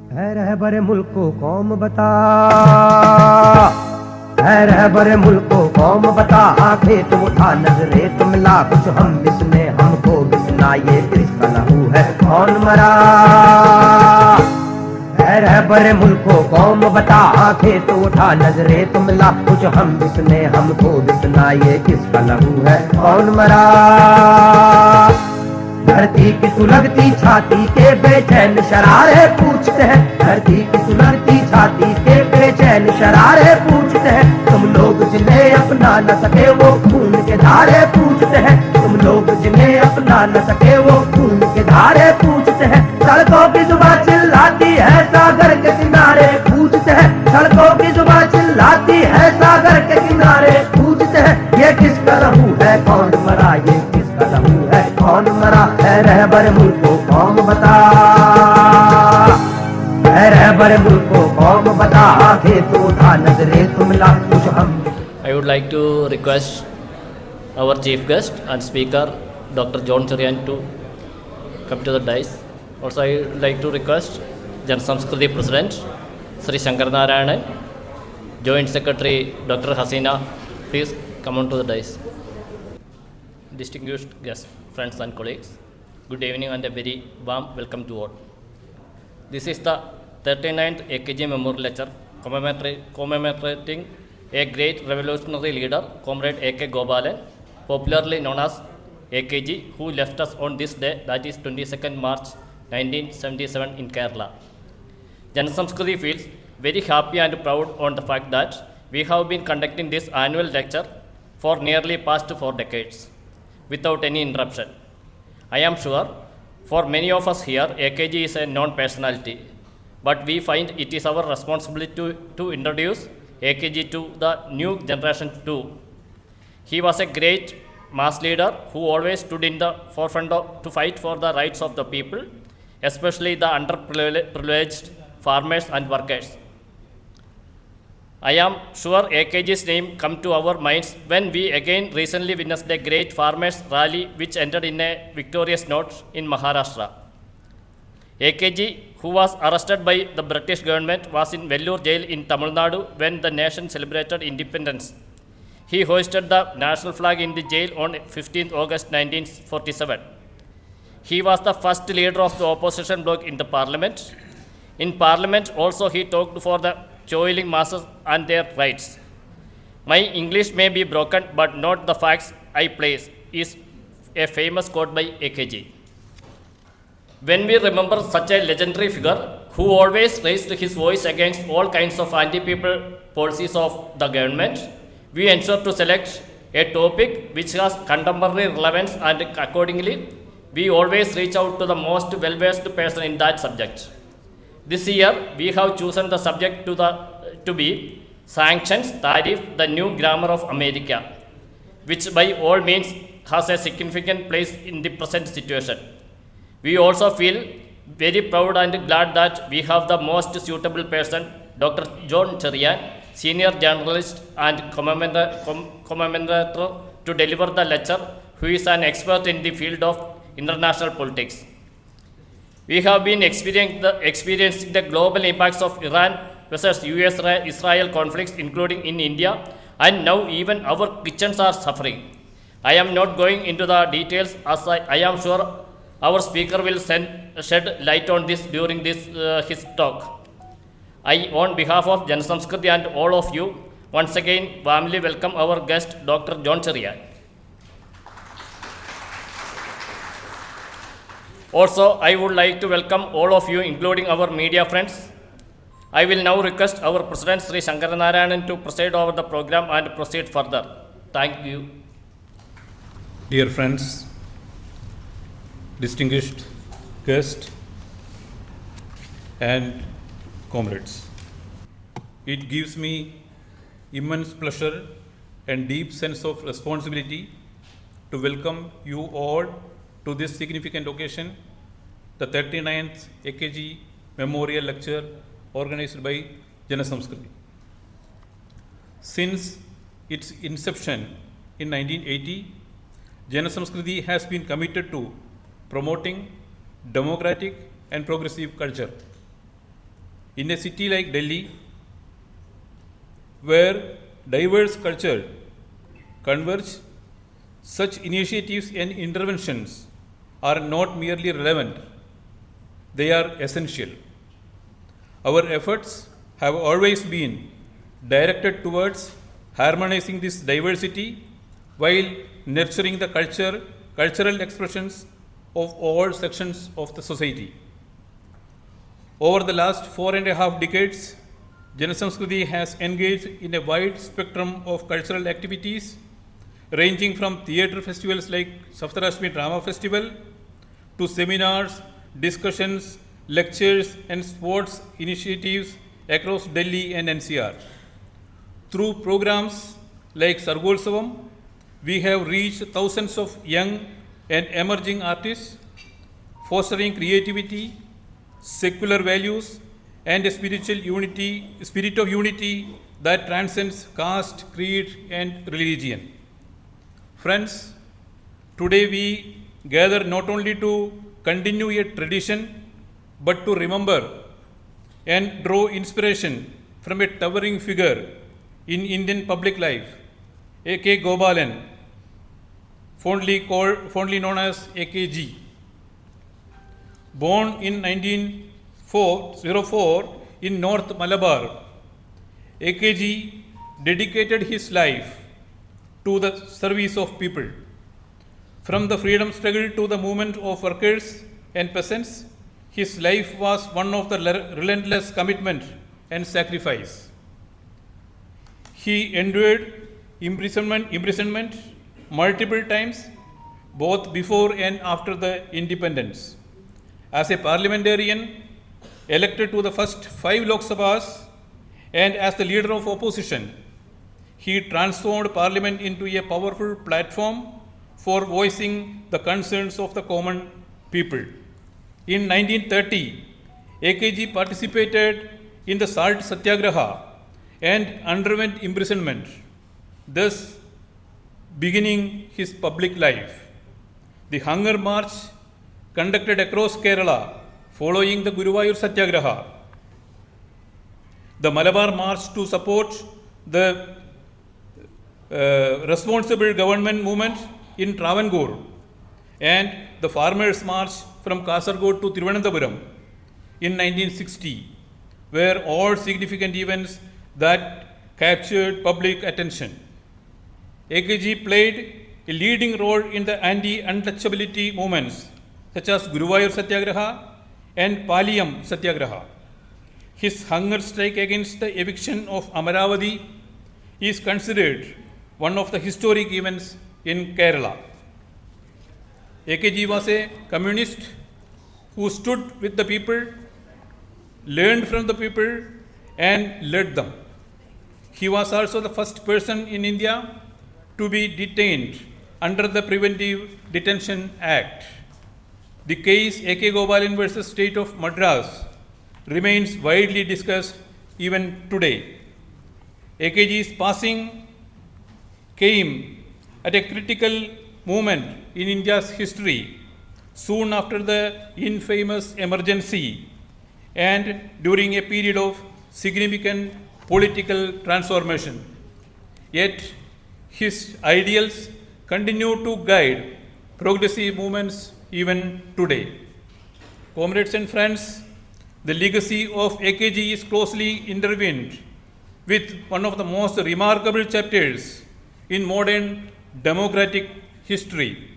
है रहबर मुल्क को कौम बता, है रहबर मुल्क को कौम बता, आंखें तो उठा नजरे तो मिला, कुछ हम बिसने हमको बिसना, ये किसका लहू है कौन मरा। है रहबर मुल्क को कौम बता, आंखें तो उठा नजरे तो मिला, कुछ हम बिसने हमको बिसना, ये किसका लहू है कौन मरा। धरती की सुलगती छाती के बेचैन शरारे पूछते हैं, धरती की सुलगती छाती के बेचैन शरारे पूछते हैं, तुम लोग जिन्हें अपना न सके वो खून के धारे पूछते हैं, तुम लोग जिन्हें अपना न सके वो खून के धारे पूछते हैं। सड़कों की जुबान चिल्लाती है सागर के किनारे पूछते हैं, सड़कों की जुबान चिल्लाती है सागर के किनारे पूछते हैं, ये किसका लहू है कौन मरा, ये किसका लहू है कौन मरा। है रहबर मुल्क को कौम बता, है रहबर मुल्क को कौम बता, आंखें तो उठा नजरे तो मिला, कुछ हम। I would like to request our chief guest and speaker, Dr. John Cherian, to come to the dais. Also, I would like to request Jan Samskriti President, Sri Shankar Narayanan, Joint Secretary, Dr. Hasina, please come on to the dais. Distinguished guests, friends and colleagues, good evening and a very warm welcome to all. This is the 39th AKG Memorial Lecture commemorating a great revolutionary leader, Comrade A.K. Gopalan, popularly known as AKG, who left us on this day, that is 22nd March 1977 in Kerala. Jan Samskriti feels very happy and proud on the fact that we have been conducting this annual lecture for nearly past 4 decades without any interruption. I am sure for many of us here, AKG is a known personality, but we find it is our responsibility to introduce AKG to the new generation too. He was a great mass leader who always stood in the forefront to fight for the rights of the people, especially the underprivileged farmers and workers. I am sure AKG's name come to our minds when we again recently witnessed a great farmers rally which ended in a victorious note in Maharashtra. AKG, who was arrested by the British government, was in Vellore jail in Tamil Nadu when the nation celebrated independence. He hoisted the national flag in the jail on 15th August 1947. He was the first leader of the opposition bloc in the parliament. In parliament also he talked for the toiling masses and their rights. My English may be broken, but not the facts I place, is a famous quote by AKG. When we remember such a legendary figure who always raised his voice against all kinds of anti-people policies of the government, we ensure to select a topic which has contemporary relevance, and accordingly, we always reach out to the most well-versed person in that subject. This year, we have chosen the subject to be Sanctions, Tariffs, the new grammar of America, which by all means has a significant place in the present situation. We also feel very proud and glad that we have the most suitable person, Dr. John Cherian, senior journalist and commentator, to deliver the lecture, who is an expert in the field of international politics. We have been experiencing the global impacts of Iran versus US-Israel conflicts, including in India, and now even our kitchens are suffering. I am not going into the details, as I am sure our speaker will shed light on this during his talk. I, on behalf of Jan Samskriti and all of you, once again warmly welcome our guest, Dr. John Cherian. Also, I would like to welcome all of you, including our media friends. I will now request our President, Sri Shankar Narayanan, to preside over the program and proceed further. Thank you. Dear friends, distinguished guests, and comrades, it gives me immense pleasure and deep sense of responsibility to welcome you all to this significant occasion, the 39th AKG Memorial Lecture organized by Jan Samskriti. Since its inception in 1980, Jan Samskriti has been committed to promoting democratic and progressive culture. in a city like Delhi, where diverse culture converge, such initiatives and interventions are not merely relevant, they are essential. Our efforts have always been directed towards harmonizing this diversity while nurturing the cultural expressions of all sections of the society. Over the last 4.5 decades, Janasamskriti has engaged in a wide spectrum of cultural activities, ranging from theatre festivals like Saptarashmi Drama Festival to seminars, discussions, lectures, and sports initiatives across Delhi and NCR. Through programs like Sargolsavam, we have reached thousands of young and emerging artists, fostering creativity, secular values, and a spirit of unity that transcends caste, creed, and religion. Friends, today we gather not only to continue a tradition, but to remember and draw inspiration from a towering figure in Indian public life, A.K. Gopalan, fondly known as AKG. Born in 1904 in North Malabar, AKG dedicated his life to the service of people. From the freedom struggle to the movement of workers and peasants, his life was one of the relentless commitment and sacrifice. He endured imprisonment multiple times, both before and after the independence. As a parliamentarian, elected to the first 5 Lok Sabhas, and as the leader of opposition, he transformed parliament into a powerful platform for voicing the concerns of the common people. In 1930, AKG participated in the Salt Satyagraha and underwent imprisonment, thus beginning his public life. The Hunger March conducted across Kerala following the Guruvayur Satyagraha, the Malabar March to support the responsible government movement in Travancore, and the Farmers March from Kasargod to Thiruvananthapuram in 1960 were all significant events that captured public attention. AKG played a leading role in the anti-untouchability movements such as Guruvayur Satyagraha and Paliyam Satyagraha. His hunger strike against the eviction of Amaravati is considered one of the historic events in Kerala. AKG was a communist who stood with the people, learned from the people, and led them. He was also the first person in India to be detained under the Preventive Detention Act. The case A.K. Gopalan versus State of Madras remains widely discussed even today. AKG's passing came at a critical moment in India's history, soon after the infamous emergency and during a period of significant political transformation. Yet, his ideals continue to guide progressive movements even today. Comrades and friends, the legacy of AKG is closely intertwined with one of the most remarkable chapters in modern democratic history,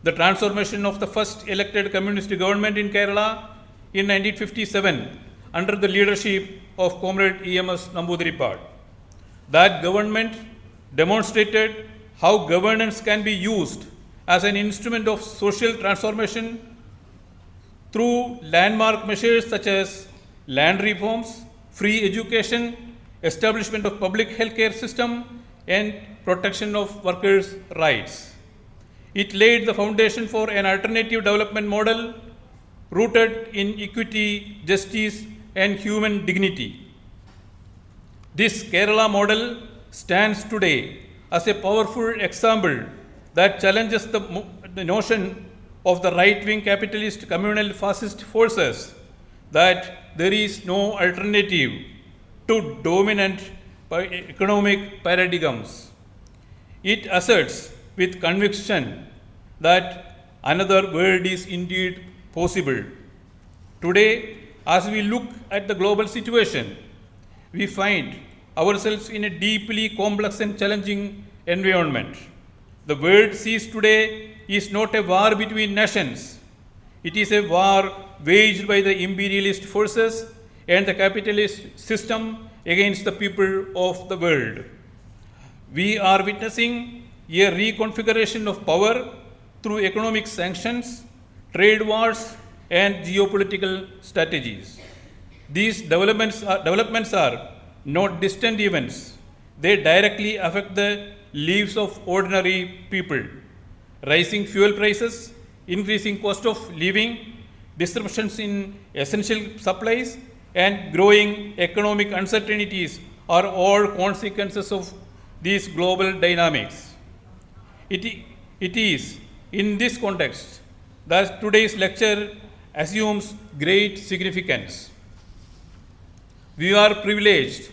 the transformation of the first elected communist government in Kerala in 1957 under the leadership of Comrade E.M.S. Namboodiripad. That government demonstrated how governance can be used as an instrument of social transformation through landmark measures such as land reforms, free education, establishment of public healthcare system, and protection of workers' rights. It laid the foundation for an alternative development model rooted in equity, justice, and human dignity. This Kerala model stands today as a powerful example that challenges the notion of the right-wing capitalist communal fascist forces that there is no alternative to dominant economic paradigms. It asserts with conviction that another world is indeed possible. Today, as we look at the global situation, we find ourselves in a deeply complex and challenging environment. The world sees today is not a war between nations. It is a war waged by the imperialist forces and the capitalist system against the people of the world. We are witnessing a reconfiguration of power through economic sanctions, trade wars, and geopolitical strategies. These developments are not distant events. They directly affect the lives of ordinary people. Rising fuel prices, increasing cost of living, disruptions in essential supplies, and growing economic uncertainties are all consequences of these global dynamics. It is in this context that today's lecture assumes great significance. We are privileged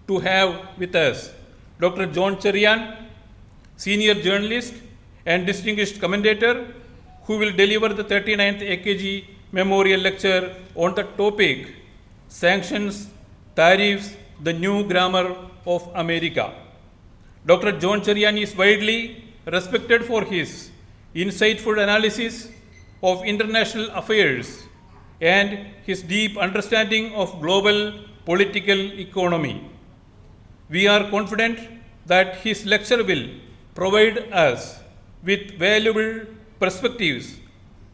to have with us Dr. John Cherian, senior journalist and distinguished commentator, who will deliver the 39th AKG Memorial Lecture on the topic Sanctions, Tariffs, the New Grammar of America. Dr. John Cherian is widely respected for his insightful analysis of international affairs and his deep understanding of global political economy. We are confident that his lecture will provide us with valuable perspectives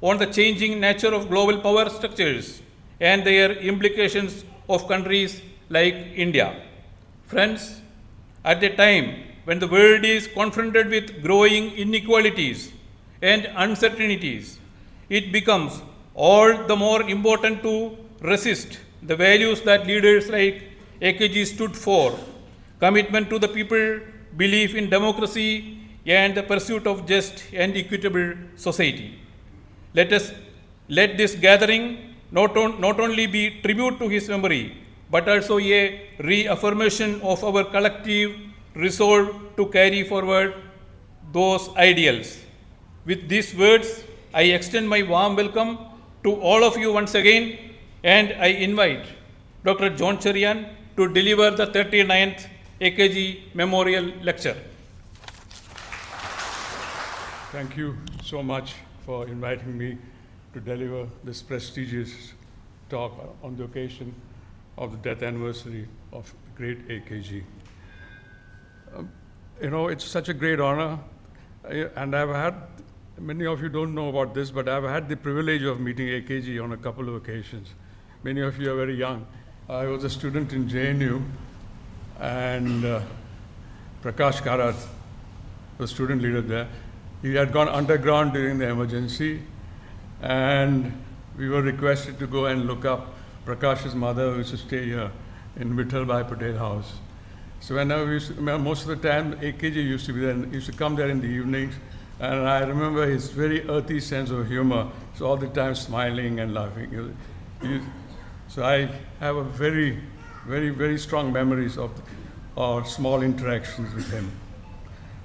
on the changing nature of global power structures and their implications of countries like India. Friends, at a time when the world is confronted with growing inequalities and uncertainties, it becomes all the more important to resist the values that leaders like AKG stood for: commitment to the people, belief in democracy, and the pursuit of just and equitable society. Let this gathering not only be tribute to his memory, but also a reaffirmation of our collective resolve to carry forward those ideals. With these words, I extend my warm welcome to all of you once again, and I invite Dr. John Cherian to deliver the 39th AKG Memorial Lecture. Thank you so much for inviting me to deliver this prestigious talk on the occasion of the death anniversary of the great AKG. It's such a great honor, and I've had, many of you don't know about this, but I've had the privilege of meeting AKG on a couple of occasions. Many of you are very young. I was a student in JNU, and Prakash Karat, the student leader there, he had gone underground during the emergency, and we were requested to go and look up Prakash's mother, who used to stay here in Vittal Bhai Patel House. So most of the time, AKG used to be there, and used to come there in the evenings, and I remember his very earthy sense of humor, so all the time smiling and laughing. So I have a very, very, very strong memories of our small interactions with him.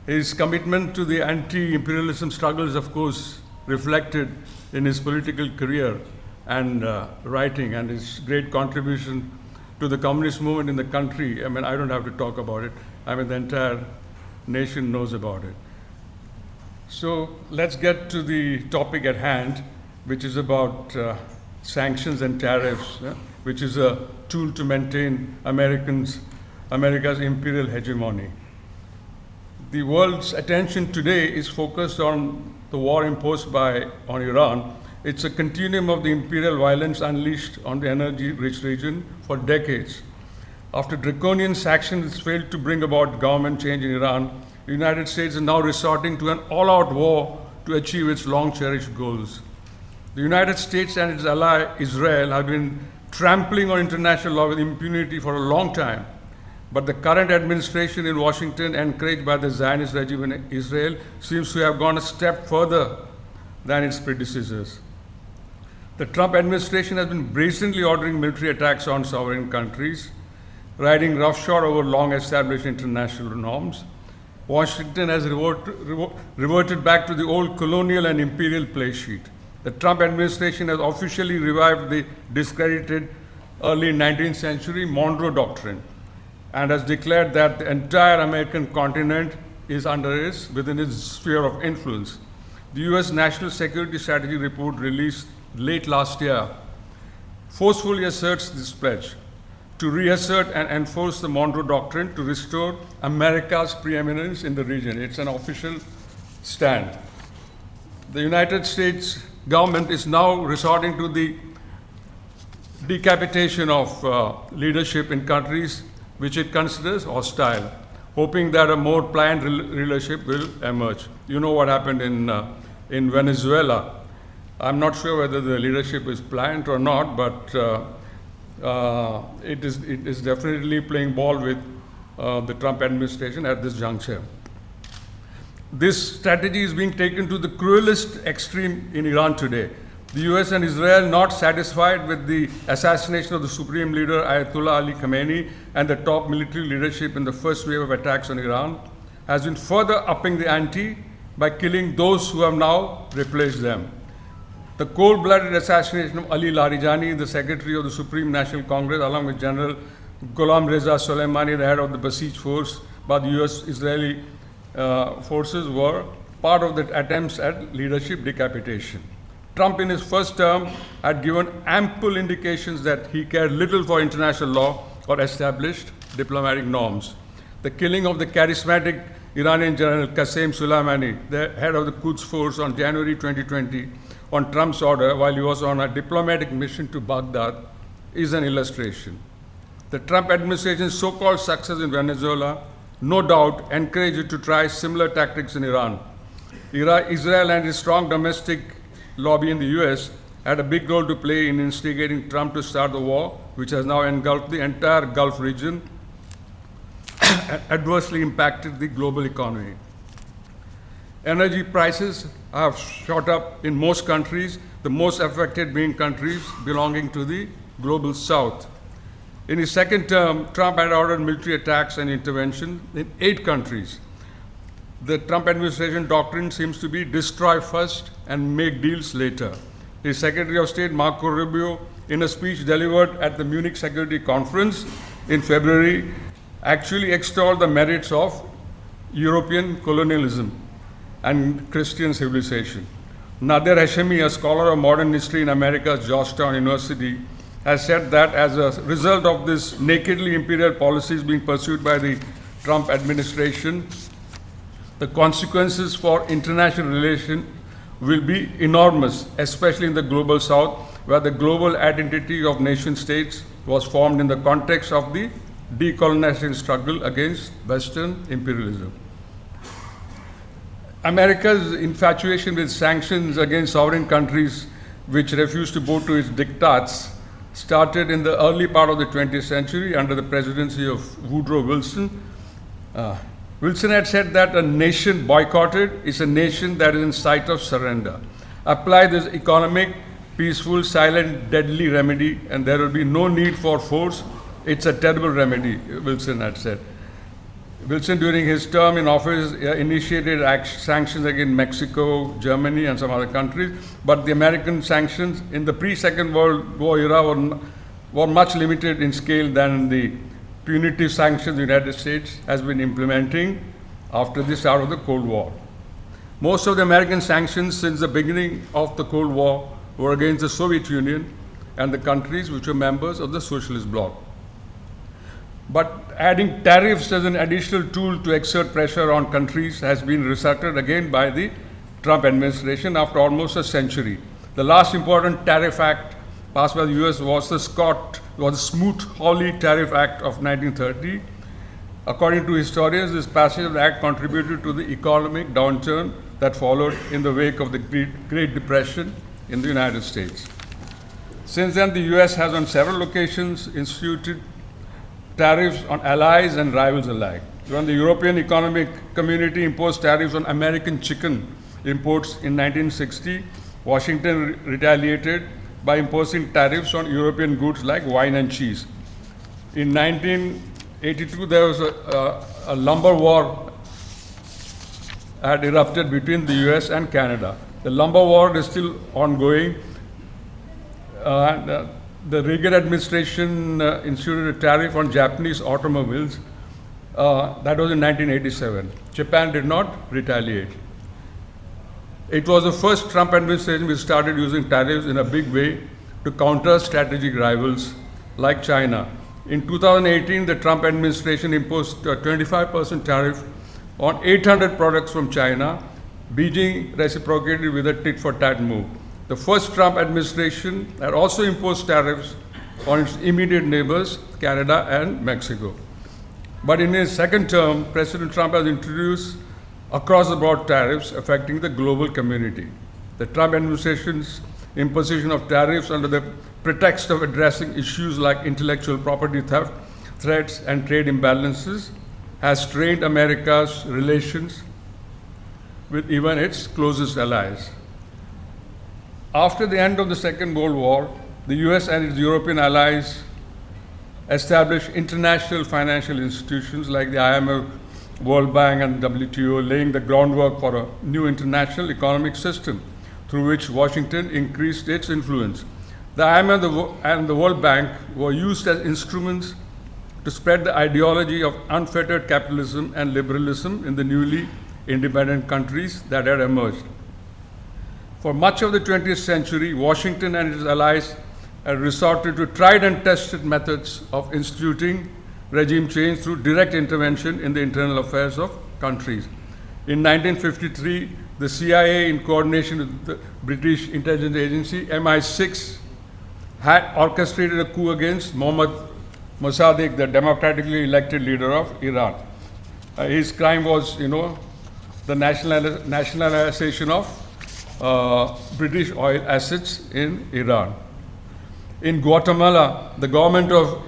His commitment to the anti-imperialism struggle is, of course, reflected in his political career and writing, and his great contribution to the communist movement in the country. I mean, I don't have to talk about it. I mean, the entire nation knows about it. So let's get to the topic at hand, which is about sanctions and tariffs, which is a tool to maintain America's imperial hegemony. The world's attention today is focused on the war imposed on Iran. It's a continuum of the imperial violence unleashed on the energy-rich region for decades. After draconian sanctions failed to bring about government change in Iran, the United States is now resorting to an all-out war to achieve its long-cherished goals. The United States and its ally Israel have been trampling on international law with impunity for a long time. But the current administration in Washington, encouraged by the Zionist regime in Israel, seems to have gone a step further than its predecessors. The Trump administration has been brazenly ordering military attacks on sovereign countries, riding roughshod over long-established international norms. Washington has reverted back to the old colonial and imperial play sheet. The Trump administration has officially revived the discredited early 19th century Monroe Doctrine and has declared that the entire American continent is within its sphere of influence. The US National Security Strategy Report released late last year forcefully asserts this pledge to reassert and enforce the Monroe Doctrine to restore America's preeminence in the region. It's an official stand. The United States government is now resorting to the decapitation of leadership in countries which it considers hostile, hoping that a more planned leadership will emerge. You know what happened in Venezuela. I'm not sure whether the leadership is planned or not, but it is definitely playing ball with the Trump administration at this juncture. This strategy is being taken to the cruelest extreme in Iran today. The US and Israel, not satisfied with the assassination of the supreme leader Ayatollah Ali Khamenei and the top military leadership in the first wave of attacks on Iran, has been further upping the ante by killing those who have now replaced them. The cold-blooded assassination of Ali Larijani, the secretary of the Supreme National Congress, along with General Ghulam Reza Soleimani, the head of the Basij force, by the US-Israeli forces, were part of the attempts at leadership decapitation. Trump in his first term had given ample indications that he cared little for international law or established diplomatic norms. The killing of the charismatic Iranian General Qasem Soleimani, the head of the Quds force, on January 2020 on Trump's order while he was on a diplomatic mission to Baghdad is an illustration. The Trump administration's so-called success in Venezuela no doubt encouraged it to try similar tactics in Iran. Israel and its strong domestic lobby in the US had a big role to play in instigating Trump to start the war, which has now engulfed the entire Gulf region and adversely impacted the global economy. Energy prices have shot up in most countries, the most affected being countries belonging to the global south. In his second term, Trump had ordered military attacks and intervention in 8 countries. The Trump administration doctrine seems to be destroy first and make deals later. His Secretary of State, Marco Rubio, in a speech delivered at the Munich Security Conference in February, actually extolled the merits of European colonialism and Christian civilization. Nader Hashemi, a scholar of modern history in America's Georgetown University, has said that as a result of this nakedly imperial policies being pursued by the Trump administration, the consequences for international relations will be enormous, especially in the global south, where the global identity of nation states was formed in the context of the decolonization struggle against Western imperialism. America's infatuation with sanctions against sovereign countries which refuse to bow to its diktats started in the early part of the 20th century under the presidency of Woodrow Wilson. Wilson had said that a nation boycotted is a nation that is in sight of surrender. Apply this economic, peaceful, silent, deadly remedy, and there will be no need for force. It's a terrible remedy, Wilson had said. Wilson, during his term in office, initiated sanctions against Mexico, Germany, and some other countries, but the American sanctions in the pre-Second World War era were much limited in scale than the punitive sanctions the United States has been implementing after the start of the Cold War. Most of the American sanctions since the beginning of the Cold War were against the Soviet Union and the countries which were members of the Socialist Bloc. But adding tariffs as an additional tool to exert pressure on countries has been resorted again by the Trump administration after almost a century. The last important tariff act passed by the US was the Smoot-Hawley Tariff Act of 1930. According to historians, this passage of the act contributed to the economic downturn that followed in the wake of the Great Depression in the United States. Since then, the US has on several occasions instituted tariffs on allies and rivals alike. When the European Economic Community imposed tariffs on American chicken imports in 1960, Washington retaliated by imposing tariffs on European goods like wine and cheese. In 1982, there was a lumber war had erupted between the US and Canada. The lumber war is still ongoing. The Reagan administration instituted a tariff on Japanese automobiles. That was in 1987. Japan did not retaliate. It was the first Trump administration which started using tariffs in a big way to counter strategic rivals like China. In 2018, the Trump administration imposed a 25% tariff on 800 products from China. Beijing reciprocated with a tit-for-tat move. The first Trump administration had also imposed tariffs on its immediate neighbors, Canada and Mexico. But in his second term, President Trump has introduced across-the-board tariffs affecting the global community. The Trump administration's imposition of tariffs under the pretext of addressing issues like intellectual property theft, threats, and trade imbalances has strained America's relations with even its closest allies. After the end of the Second World War, the US and its European allies established international financial institutions like the IMF, World Bank, and WTO, laying the groundwork for a new international economic system through which Washington increased its influence. The IMF and the World Bank were used as instruments to spread the ideology of unfettered capitalism and liberalism in the newly independent countries that had emerged. For much of the 20th century, Washington and its allies had resorted to tried and tested methods of instituting regime change through direct intervention in the internal affairs of countries. In 1953, the CIA, in coordination with the British intelligence agency MI6, had orchestrated a coup against Mohammad Mossadegh, the democratically elected leader of Iran. His crime was, the nationalization of British oil assets in Iran. In Guatemala, the government of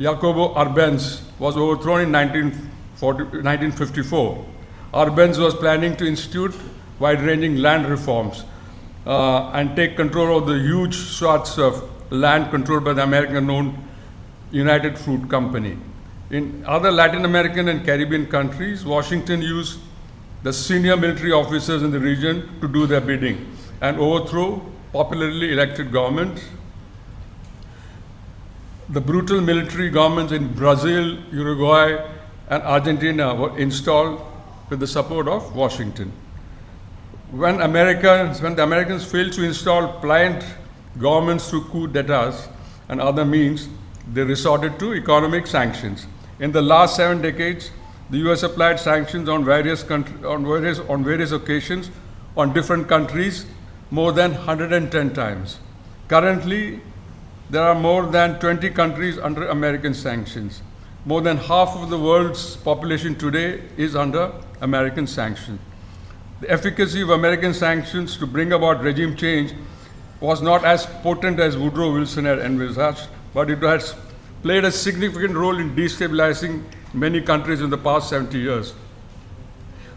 Jacobo Arbenz was overthrown in 1954. Arbenz was planning to institute wide-ranging land reforms and take control of the huge swaths of land controlled by the American-owned United Fruit Company. In other Latin American and Caribbean countries, Washington used the senior military officers in the region to do their bidding and overthrow popularly elected governments. The brutal military governments in Brazil, Uruguay, and Argentina were installed with the support of Washington. When the Americans failed to install pliant governments through coup d'etats and other means, they resorted to economic sanctions. In the last 7 decades, the US applied sanctions on various occasions on different countries more than 110 times. Currently, there are more than 20 countries under American sanctions. More than half of the world's population today is under American sanctions. The efficacy of American sanctions to bring about regime change was not as potent as Woodrow Wilson had envisaged, but it has played a significant role in destabilizing many countries in the past 70 years.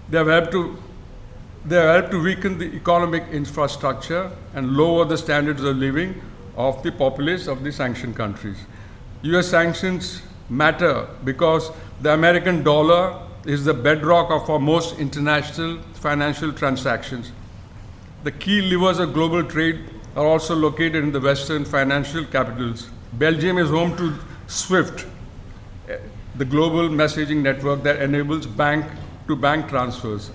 They have helped to weaken the economic infrastructure and lower the standards of living of the populace of the sanctioned countries. US sanctions matter because the American dollar is the bedrock of our most international financial transactions. The key levers of global trade are also located in the Western financial capitals. Belgium is home to SWIFT, the global messaging network that enables bank-to-bank transfers.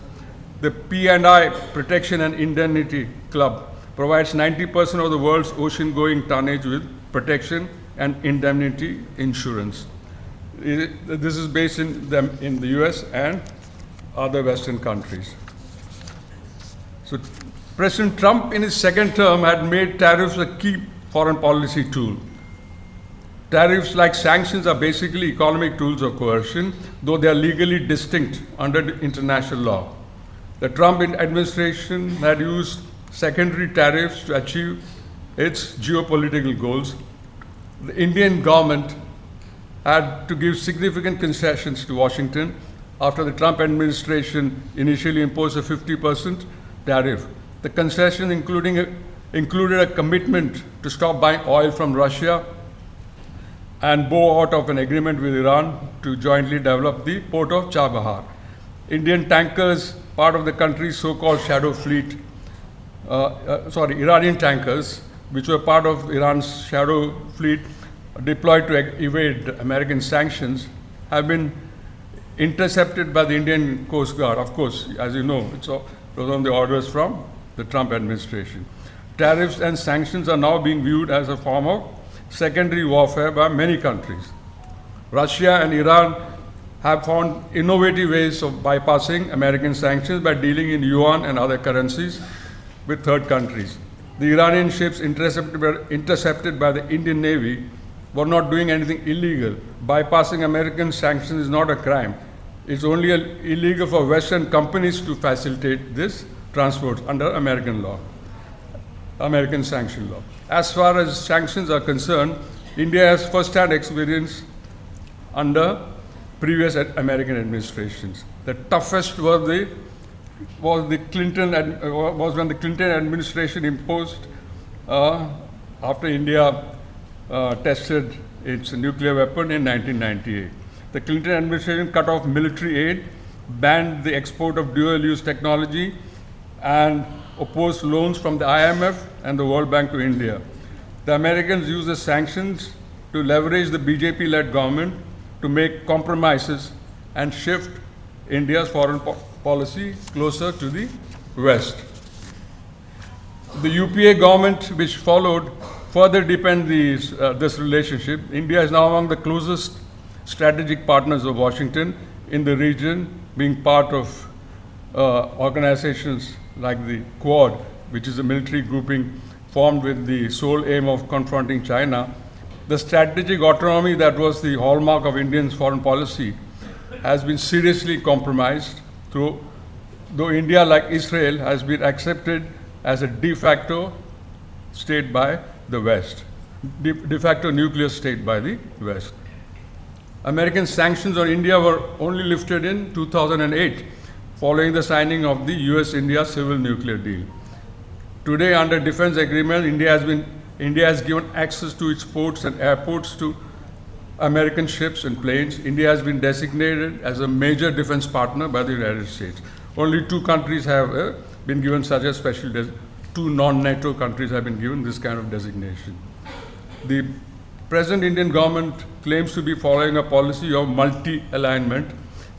The P&I, Protection and Indemnity Club, provides 90% of the world's ocean-going tonnage with protection and indemnity insurance. This is based in the US and other Western countries. So President Trump in his second term had made tariffs a key foreign policy tool. Tariffs, like sanctions, are basically economic tools of coercion, though they are legally distinct under international law. The Trump administration had used secondary tariffs to achieve its geopolitical goals. The Indian government had to give significant concessions to Washington after the Trump administration initially imposed a 50% tariff. The concession including included a commitment to stop buying oil from Russia and bow out of an agreement with Iran to jointly develop the port of Chabahar. Indian tankers, part of the country's so-called shadow fleet, Iranian tankers, which were part of Iran's shadow fleet deployed to evade American sanctions, have been intercepted by the Indian Coast Guard. Of course, as you know, it was on the orders from the Trump administration. Tariffs and sanctions are now being viewed as a form of secondary warfare by many countries. Russia and Iran have found innovative ways of bypassing American sanctions by dealing in yuan and other currencies with third countries. The Iranian ships intercepted by the Indian Navy were not doing anything illegal. Bypassing American sanctions is not a crime. It's only illegal for Western companies to facilitate this transport under American law, American sanction law. As far as sanctions are concerned, India has first-hand experience under previous American administrations. The toughest was when the Clinton administration imposed after India tested its nuclear weapon in 1998. The Clinton administration cut off military aid, banned the export of dual-use technology, and opposed loans from the IMF and the World Bank to India. The Americans used the sanctions to leverage the BJP-led government to make compromises and shift India's foreign policy closer to the West. The UPA government, which followed, further deepened this relationship. India is now among the closest strategic partners of Washington in the region, being part of organizations like the Quad, which is a military grouping formed with the sole aim of confronting China. The strategic autonomy that was the hallmark of India's foreign policy has been seriously compromised, though India, like Israel, has been accepted as a de facto state by the West, de facto nuclear state by the West. American sanctions on India were only lifted in 2008, following the signing of the US-India civil nuclear deal. Today, under defense agreement, India has given access to its ports and airports to American ships and planes. India has been designated as a major defense partner by the United States. Only two countries have been given such a special two non-NATO countries have been given this kind of designation. The present Indian government claims to be following a policy of multi-alignment,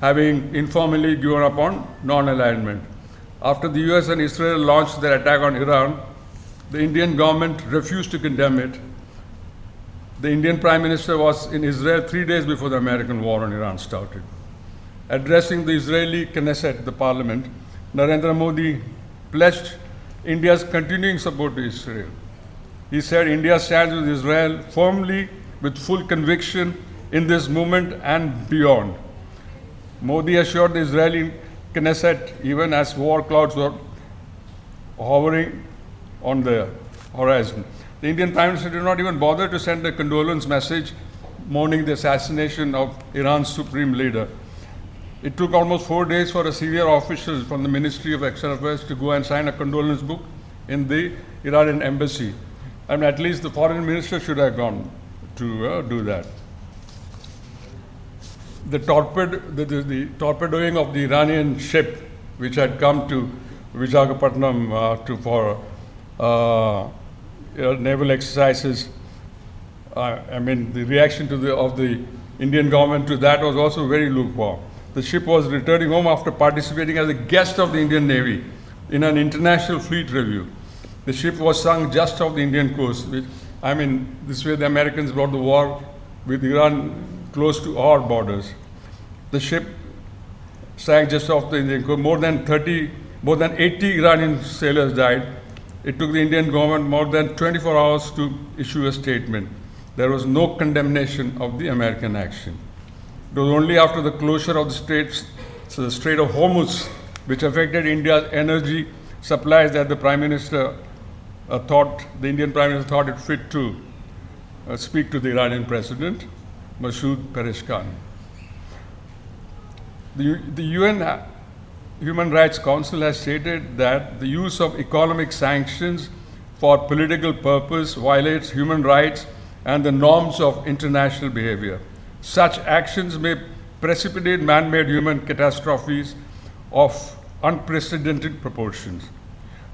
having informally given up on non-alignment. After the US and Israel launched their attack on Iran, the Indian government refused to condemn it. The Indian Prime Minister was in Israel 3 days before the American war on Iran started. Addressing the Israeli Knesset, the parliament, Narendra Modi pledged India's continuing support to Israel. He said India stands with Israel firmly, with full conviction in this movement and beyond. Modi assured the Israeli Knesset, even as war clouds were hovering on the horizon. The Indian Prime Minister did not even bother to send a condolence message mourning the assassination of Iran's supreme leader. It took almost 4 days for a senior official from the Ministry of External Affairs to go and sign a condolence book in the Iranian embassy. I mean, at least the foreign minister should have gone to do that. The torpedoing of the Iranian ship, which had come to Visakhapatnam for naval exercises, I mean, the reaction of the Indian government to that was also very lukewarm. The ship was returning home after participating as a guest of the Indian Navy in an international fleet review. The ship was sunk just off the Indian coast. This way the Americans brought the war with Iran close to our borders. The ship sank just off the Indian coast. More than 80 Iranian sailors died. It took the Indian government more than 24 hours to issue a statement. There was no condemnation of the American action. It was only after the closure of the Strait of Hormuz, which affected India's energy supplies, that the Prime Minister the Indian Prime Minister thought it fit to speak to the Iranian President, Masoud Pezeshkian. The UN Human Rights Council has stated that the use of economic sanctions for political purpose violates human rights and the norms of international behavior. Such actions may precipitate man-made human catastrophes of unprecedented proportions.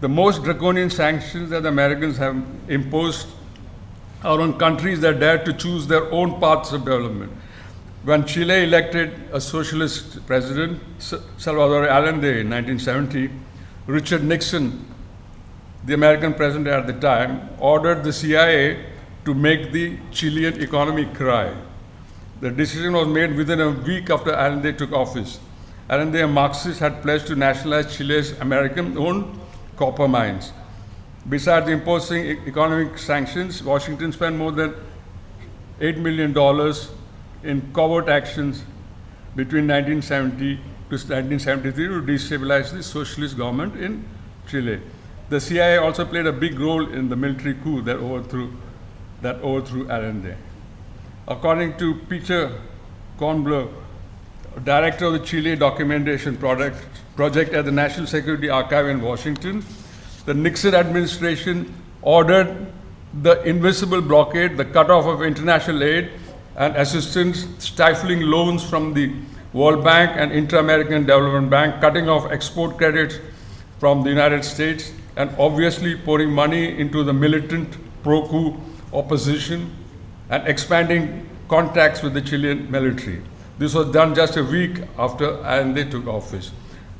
The most draconian sanctions that the Americans have imposed are on countries that dare to choose their own paths of development. When Chile elected a socialist president, Salvador Allende, in 1970, Richard Nixon, the American president at the time, ordered the CIA to make the Chilean economy cry. The decision was made within a week after Allende took office. Allende, a Marxist, had pledged to nationalize Chile's American-owned copper mines. Besides imposing economic sanctions, Washington spent more than $8 million in covert actions between 1970 to 1973 to destabilize the socialist government in Chile. The CIA also played a big role in the military coup that overthrew Allende. According to Peter Kornbluh, director of the Chile Documentation Project at the National Security Archive in Washington, the Nixon administration ordered the invisible blockade, the cutoff of international aid and assistance, stifling loans from the World Bank and Inter-American Development Bank, cutting off export credits from the United States, and obviously pouring money into the militant pro-coup opposition and expanding contacts with the Chilean military. This was done just a week after Allende took office.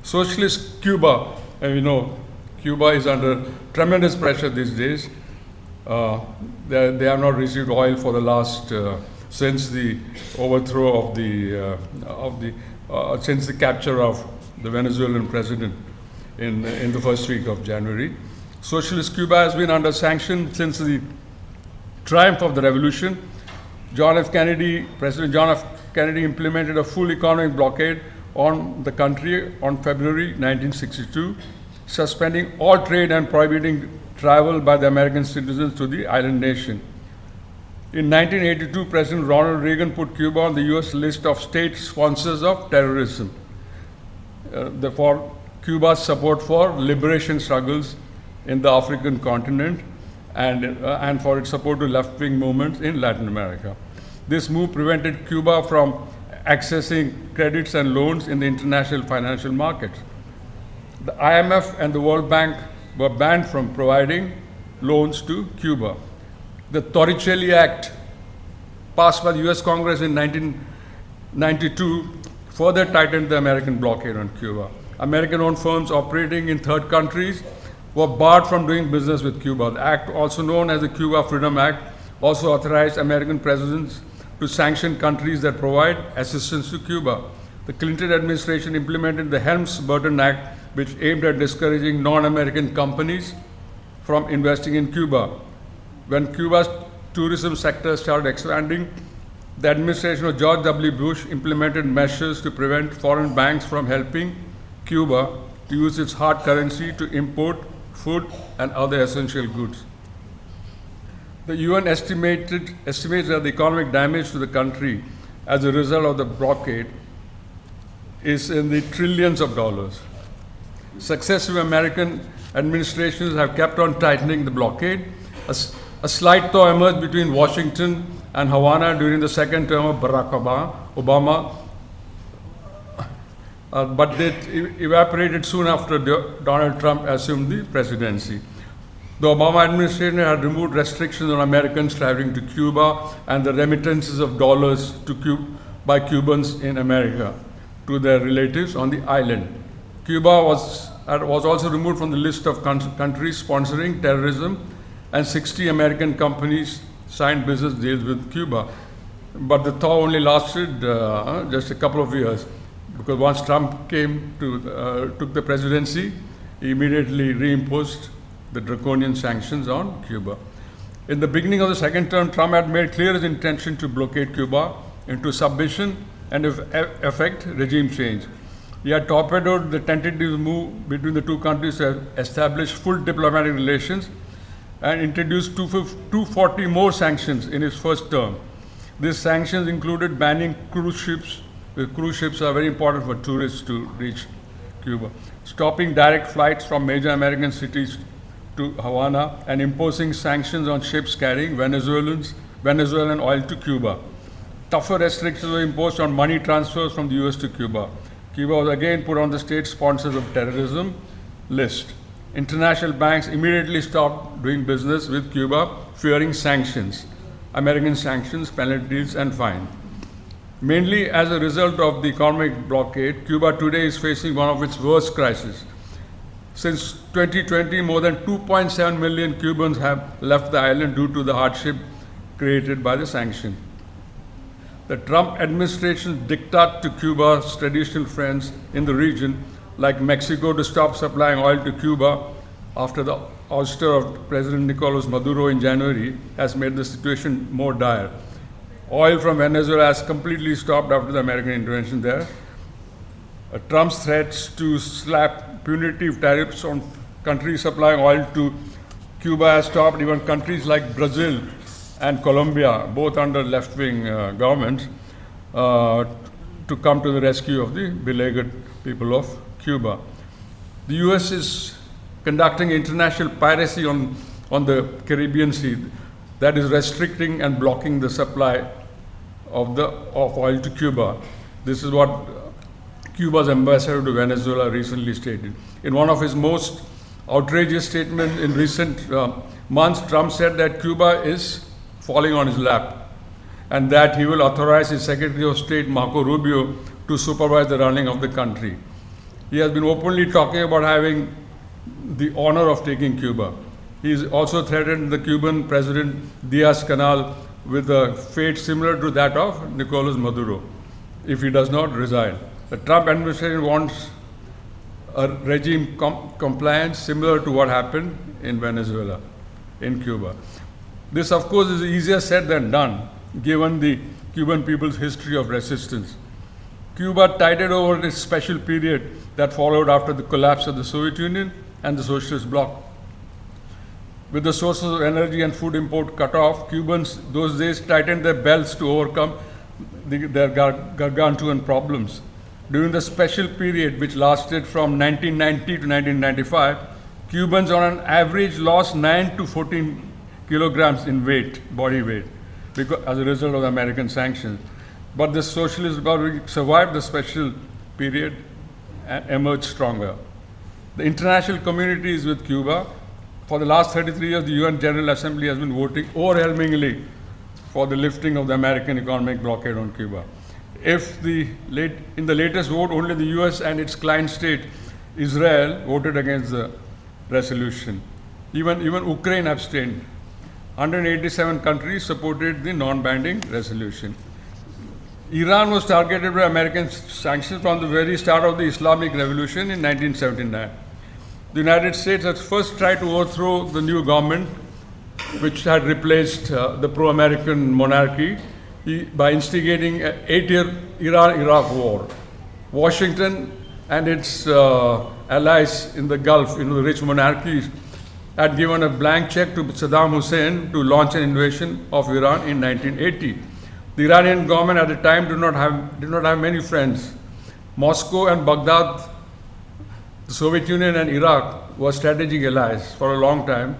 Socialist Cuba, and we know Cuba is under tremendous pressure these days. They have not received oil for the last, since the overthrow of since the capture of the Venezuelan president in the first week of January. Socialist Cuba has been under sanction since the triumph of the revolution. President John F. Kennedy implemented a full economic blockade on the country on February 1962, suspending all trade and prohibiting travel by the American citizens to the island nation. In 1982, President Ronald Reagan put Cuba on the US list of state sponsors of terrorism. For Cuba's support for liberation struggles in the African continent and for its support to left-wing movements in Latin America. This move prevented Cuba from accessing credits and loans in the international financial markets. The IMF and the World Bank were banned from providing loans to Cuba. The Torricelli Act, passed by the US Congress in 1992, further tightened the American blockade on Cuba. American-owned firms operating in third countries were barred from doing business with Cuba. The act, also known as the Cuba Freedom Act, also authorized American presidents to sanction countries that provide assistance to Cuba. The Clinton administration implemented the Helms-Burton Act, which aimed at discouraging non-American companies from investing in Cuba. When Cuba's tourism sector started expanding, the administration of George W. Bush implemented measures to prevent foreign banks from helping Cuba to use its hard currency to import food and other essential goods. The UN estimates that the economic damage to the country as a result of the blockade is in the trillions of dollars. Successive American administrations have kept on tightening the blockade. A slight thaw emerged between Washington and Havana during the second term of Barack Obama, but it evaporated soon after Donald Trump assumed the presidency. The Obama administration had removed restrictions on Americans traveling to Cuba and the remittances of dollars by Cubans in America to their relatives on the island. Cuba was also removed from the list of countries sponsoring terrorism, and 60 American companies signed business deals with Cuba. But the thaw only lasted just a couple of years, because once Trump took the presidency, he immediately reimposed the draconian sanctions on Cuba. In the beginning of the second term, Trump had made clear his intention to blockade Cuba into submission and effect regime change. He had torpedoed the tentative move between the two countries to establish full diplomatic relations and introduced 240 more sanctions in his first term. These sanctions included banning cruise ships. Cruise ships are very important for tourists to reach Cuba. Stopping direct flights from major American cities to Havana and imposing sanctions on ships carrying Venezuelan oil to Cuba. Tougher restrictions were imposed on money transfers from the US to Cuba. Cuba was again put on the state sponsors of terrorism list. International banks immediately stopped doing business with Cuba, fearing sanctions, American sanctions, penalties, and fines. Mainly as a result of the economic blockade, Cuba today is facing one of its worst crises. Since 2020, more than 2.7 million Cubans have left the island due to the hardship created by the sanction. The Trump administration's diktat to Cuba's traditional friends in the region, like Mexico, to stop supplying oil to Cuba after the ouster of President Nicolas Maduro in January, has made the situation more dire. Oil from Venezuela has completely stopped after the American intervention there. Trump's threats to slap punitive tariffs on countries supplying oil to Cuba has stopped even countries like Brazil and Colombia, both under left-wing governments, to come to the rescue of the beleaguered people of Cuba. The US is conducting international piracy on the Caribbean Sea, that is restricting and blocking the supply of oil to Cuba. This is what Cuba's ambassador to Venezuela recently stated. In one of his most outrageous statements in recent months, Trump said that Cuba is falling on his lap and that he will authorize his Secretary of State, Marco Rubio, to supervise the running of the country. He has been openly talking about having the honor of taking Cuba. He has also threatened the Cuban President Diaz-Canel with a fate similar to that of Nicolas Maduro if he does not resign. The Trump administration wants a regime compliance similar to what happened in Venezuela, in Cuba. This, of course, is easier said than done, given the Cuban people's history of resistance. Cuba tided over this special period that followed after the collapse of the Soviet Union and the Socialist bloc. With the sources of energy and food import cut off, Cubans those days tightened their belts to overcome their gargantuan problems. During the special period, which lasted from 1990 to 1995, Cubans on an average lost 9 to 14 kilograms in weight, body weight, as a result of the American sanctions. But the Socialist Republic survived the special period and emerged stronger. The international community is with Cuba. For the last 33 years, the UN General Assembly has been voting overwhelmingly for the lifting of the American economic blockade on Cuba. In the latest vote, only the US and its client state, Israel, voted against the resolution. Even Ukraine abstained. 187 countries supported the non-binding resolution. Iran was targeted by American sanctions from the very start of the Islamic Revolution in 1979. The United States had first tried to overthrow the new government, which had replaced the pro-American monarchy, by instigating an 8-year Iran-Iraq war. Washington and its allies in the Gulf, the rich monarchies, had given a blank check to Saddam Hussein to launch an invasion of Iran in 1980. The Iranian government at the time did not have many friends. Moscow and Baghdad, the Soviet Union and Iraq were strategic allies for a long time.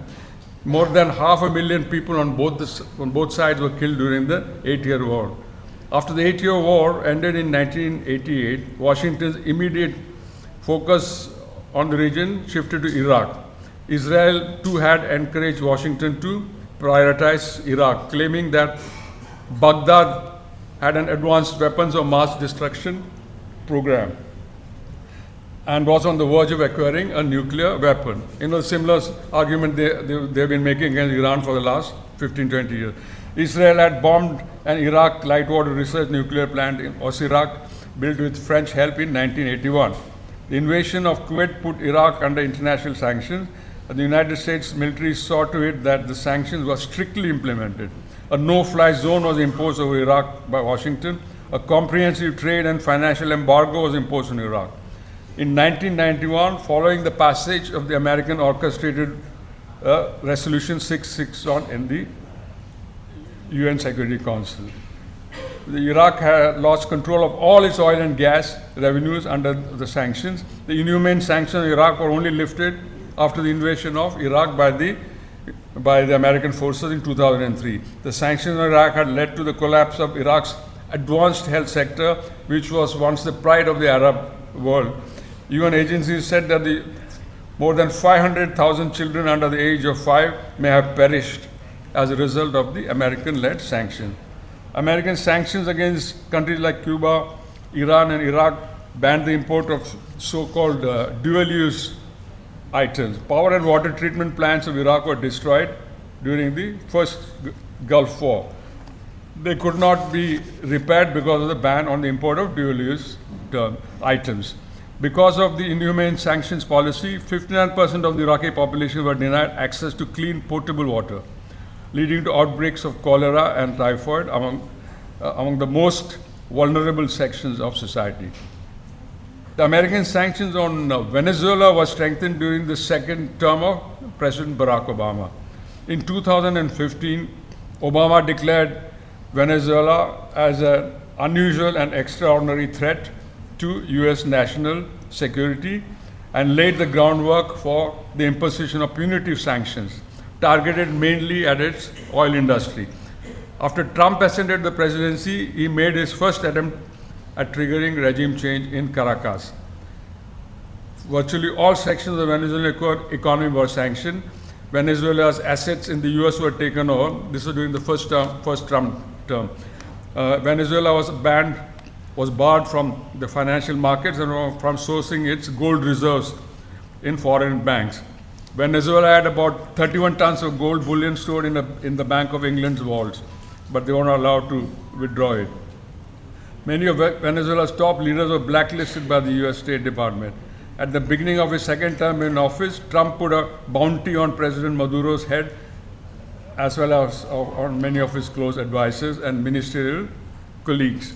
More than 500,000 people on both sides were killed during the 8-year war. After the 8-year war ended in 1988, Washington's immediate focus on the region shifted to Iraq. Israel too had encouraged Washington to prioritize Iraq, claiming that Baghdad had an advanced weapons of mass destruction program and was on the verge of acquiring a nuclear weapon. Similar argument they've been making against Iran for the last 15-20 years. Israel had bombed an Iraq light water research nuclear plant in Osirak, built with French help in 1981. The invasion of Kuwait put Iraq under international sanctions, and the United States military saw to it that the sanctions were strictly implemented. A no-fly zone was imposed over Iraq by Washington. A comprehensive trade and financial embargo was imposed on Iraq. In 1991, following the passage of the American orchestrated Resolution 661 in the UN Security Council, Iraq had lost control of all its oil and gas revenues under the sanctions. The inhumane sanctions on Iraq were only lifted after the invasion of Iraq by the American forces in 2003. The sanctions on Iraq had led to the collapse of Iraq's advanced health sector, which was once the pride of the Arab world. UN agencies said that more than 500,000 children under the age of 5 may have perished as a result of the American-led sanctions. American sanctions against countries like Cuba, Iran, and Iraq banned the import of so-called dual-use items. Power and water treatment plants of Iraq were destroyed during the first Gulf War. They could not be repaired because of the ban on the import of dual-use items. Because of the inhumane sanctions policy, 59% of the Iraqi population were denied access to clean potable water, leading to outbreaks of cholera and typhoid among the most vulnerable sections of society. The American sanctions on Venezuela were strengthened during the second term of President Barack Obama. In 2015, Obama declared Venezuela as an unusual and extraordinary threat to US national security and laid the groundwork for the imposition of punitive sanctions targeted mainly at its oil industry. After Trump ascended the presidency, he made his first attempt at triggering regime change in Caracas. Virtually all sections of the Venezuelan economy were sanctioned. Venezuela's assets in the US were taken over. This was during the first Trump term. Venezuela was barred from the financial markets and from sourcing its gold reserves in foreign banks. Venezuela had about 31 tons of gold bullion stored in the Bank of England's vaults, but they were not allowed to withdraw it. Many of Venezuela's top leaders were blacklisted by the US State Department. At the beginning of his second term in office, Trump put a bounty on President Maduro's head, as well as on many of his close advisors and ministerial colleagues.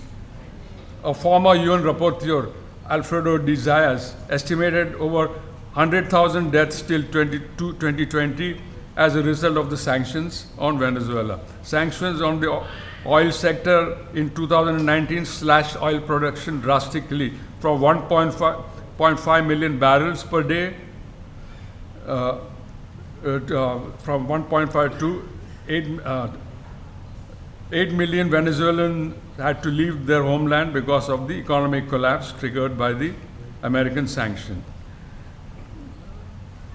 A former UN rapporteur, Alfredo de Zayas, estimated over 100,000 deaths till 2020 as a result of the sanctions on Venezuela. Sanctions on the oil sector in 2019 slashed oil production drastically from 1.5 million barrels per day from 1.5 to 8 million Venezuelans had to leave their homeland because of the economic collapse triggered by the American sanction.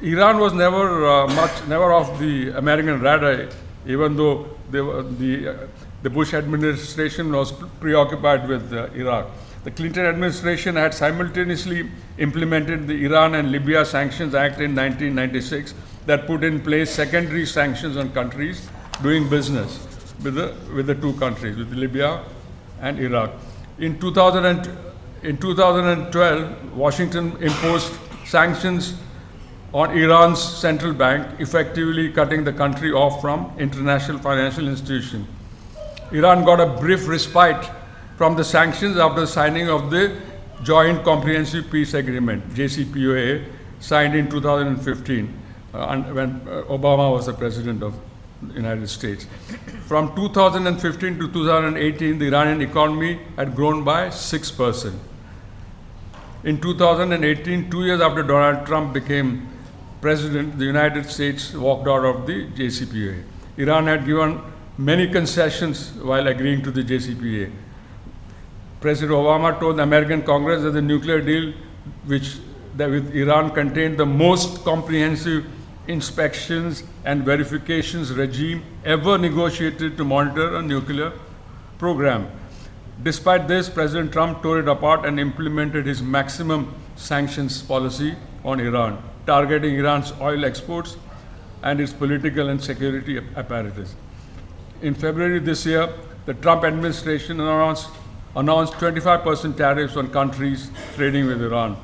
Iran was never off the American radar, even though the Bush administration was preoccupied with Iraq. The Clinton administration had simultaneously implemented the Iran and Libya Sanctions Act in 1996 that put in place secondary sanctions on countries doing business with the two countries, with Libya and Iraq. In 2012, Washington imposed sanctions on Iran's central bank, effectively cutting the country off from international financial institutions. Iran got a brief respite from the sanctions after the signing of the Joint Comprehensive Peace Agreement, JCPOA, signed in 2015 when Obama was the president of the United States. From 2015 to 2018, the Iranian economy had grown by 6%. In 2018, 2 years after Donald Trump became president, the United States walked out of the JCPOA. Iran had given many concessions while agreeing to the JCPOA. President Obama told the American Congress that the nuclear deal with Iran contained the most comprehensive inspections and verifications regime ever negotiated to monitor a nuclear program. Despite this, President Trump tore it apart and implemented his maximum sanctions policy on Iran, targeting Iran's oil exports and its political and security apparatus. In February this year, the Trump administration announced 25% tariffs on countries trading with Iran.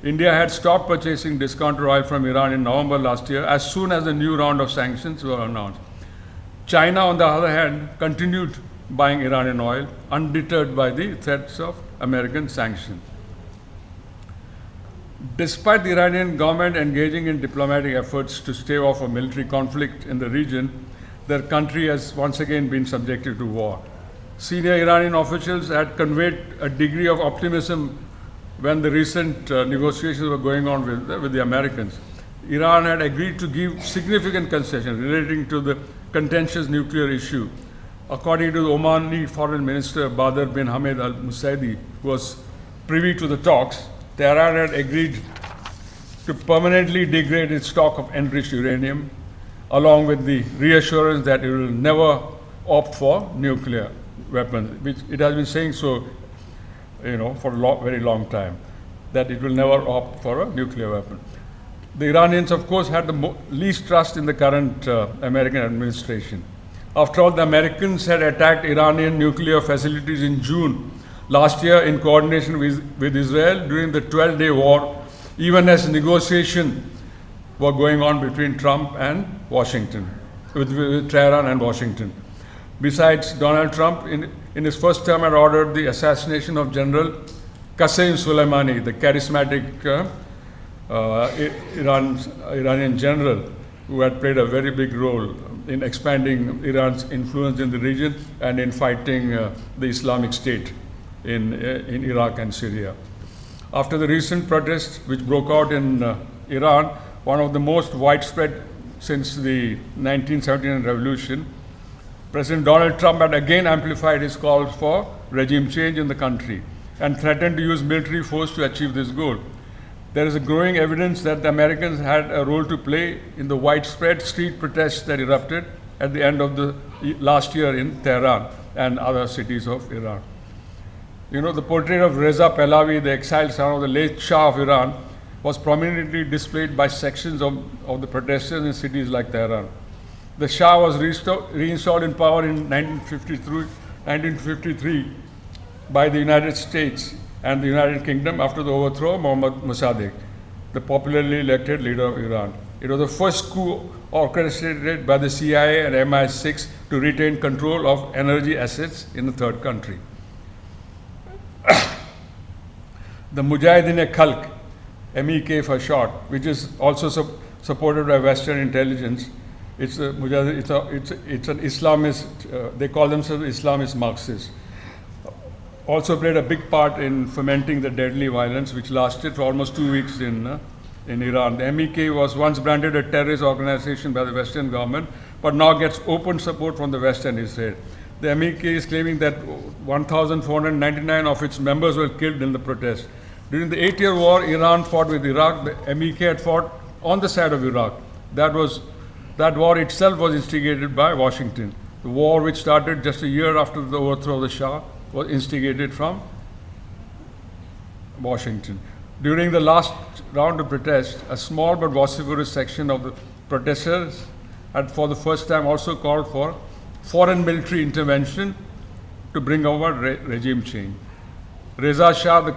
India had stopped purchasing discounted oil from Iran in November last year as soon as a new round of sanctions were announced. China, on the other hand, continued buying Iranian oil, undeterred by the threats of American sanctions. Despite the Iranian government engaging in diplomatic efforts to stave off a military conflict in the region, their country has once again been subjected to war. Senior Iranian officials had conveyed a degree of optimism when the recent negotiations were going on with the Americans. Iran had agreed to give significant concessions relating to the contentious nuclear issue. According to the Omani Foreign Minister Badr bin Hamid Al Musaidi, who was privy to the talks, Tehran had agreed to permanently degrade its stock of enriched uranium, along with the reassurance that it will never opt for nuclear weapons, which it has been saying so, for a very long time, that it will never opt for a nuclear weapon. The Iranians, of course, had the least trust in the current American administration. After all, the Americans had attacked Iranian nuclear facilities in June last year in coordination with Israel during the 12-day war, even as negotiations were going on between Trump and Washington, with Tehran and Washington. Besides, Donald Trump, in his first term, had ordered the assassination of General Qasem Soleimani, the charismatic Iranian general who had played a very big role in expanding Iran's influence in the region and in fighting the Islamic State in Iraq and Syria. After the recent protests which broke out in Iran, one of the most widespread since the 1979 revolution, President Donald Trump had again amplified his calls for regime change in the country and threatened to use military force to achieve this goal. There is a growing evidence that the Americans had a role to play in the widespread street protests that erupted at the end of the last year in Tehran and other cities of Iran. The portrait of Reza Pahlavi, the exiled son of the late Shah of Iran, was prominently displayed by sections of the protesters in cities like Tehran. The Shah was reinstalled in power in 1953 by the United States and the United Kingdom after the overthrow of Mohammad Mossadegh, the popularly elected leader of Iran. It was the first coup orchestrated by the CIA and MI6 to retain control of energy assets in the third country. The Mujahideen-e-Khalq, MEK for short, which is also supported by Western intelligence, it's an Islamist, they call themselves Islamist Marxists, also played a big part in fomenting the deadly violence which lasted for almost 2 weeks in Iran. The MEK was once branded a terrorist organization by the Western government, but now gets open support from the West and Israel. The MEK is claiming that 1,499 of its members were killed in the protest. During the 8-year war Iran fought with Iraq, the MEK had fought on the side of Iraq. That war itself was instigated by Washington. The war, which started just a year after the overthrow of the Shah, was instigated from Washington. During the last round of protests, a small but vociferous section of the protesters had for the first time also called for foreign military intervention to bring about regime change. Reza Shah's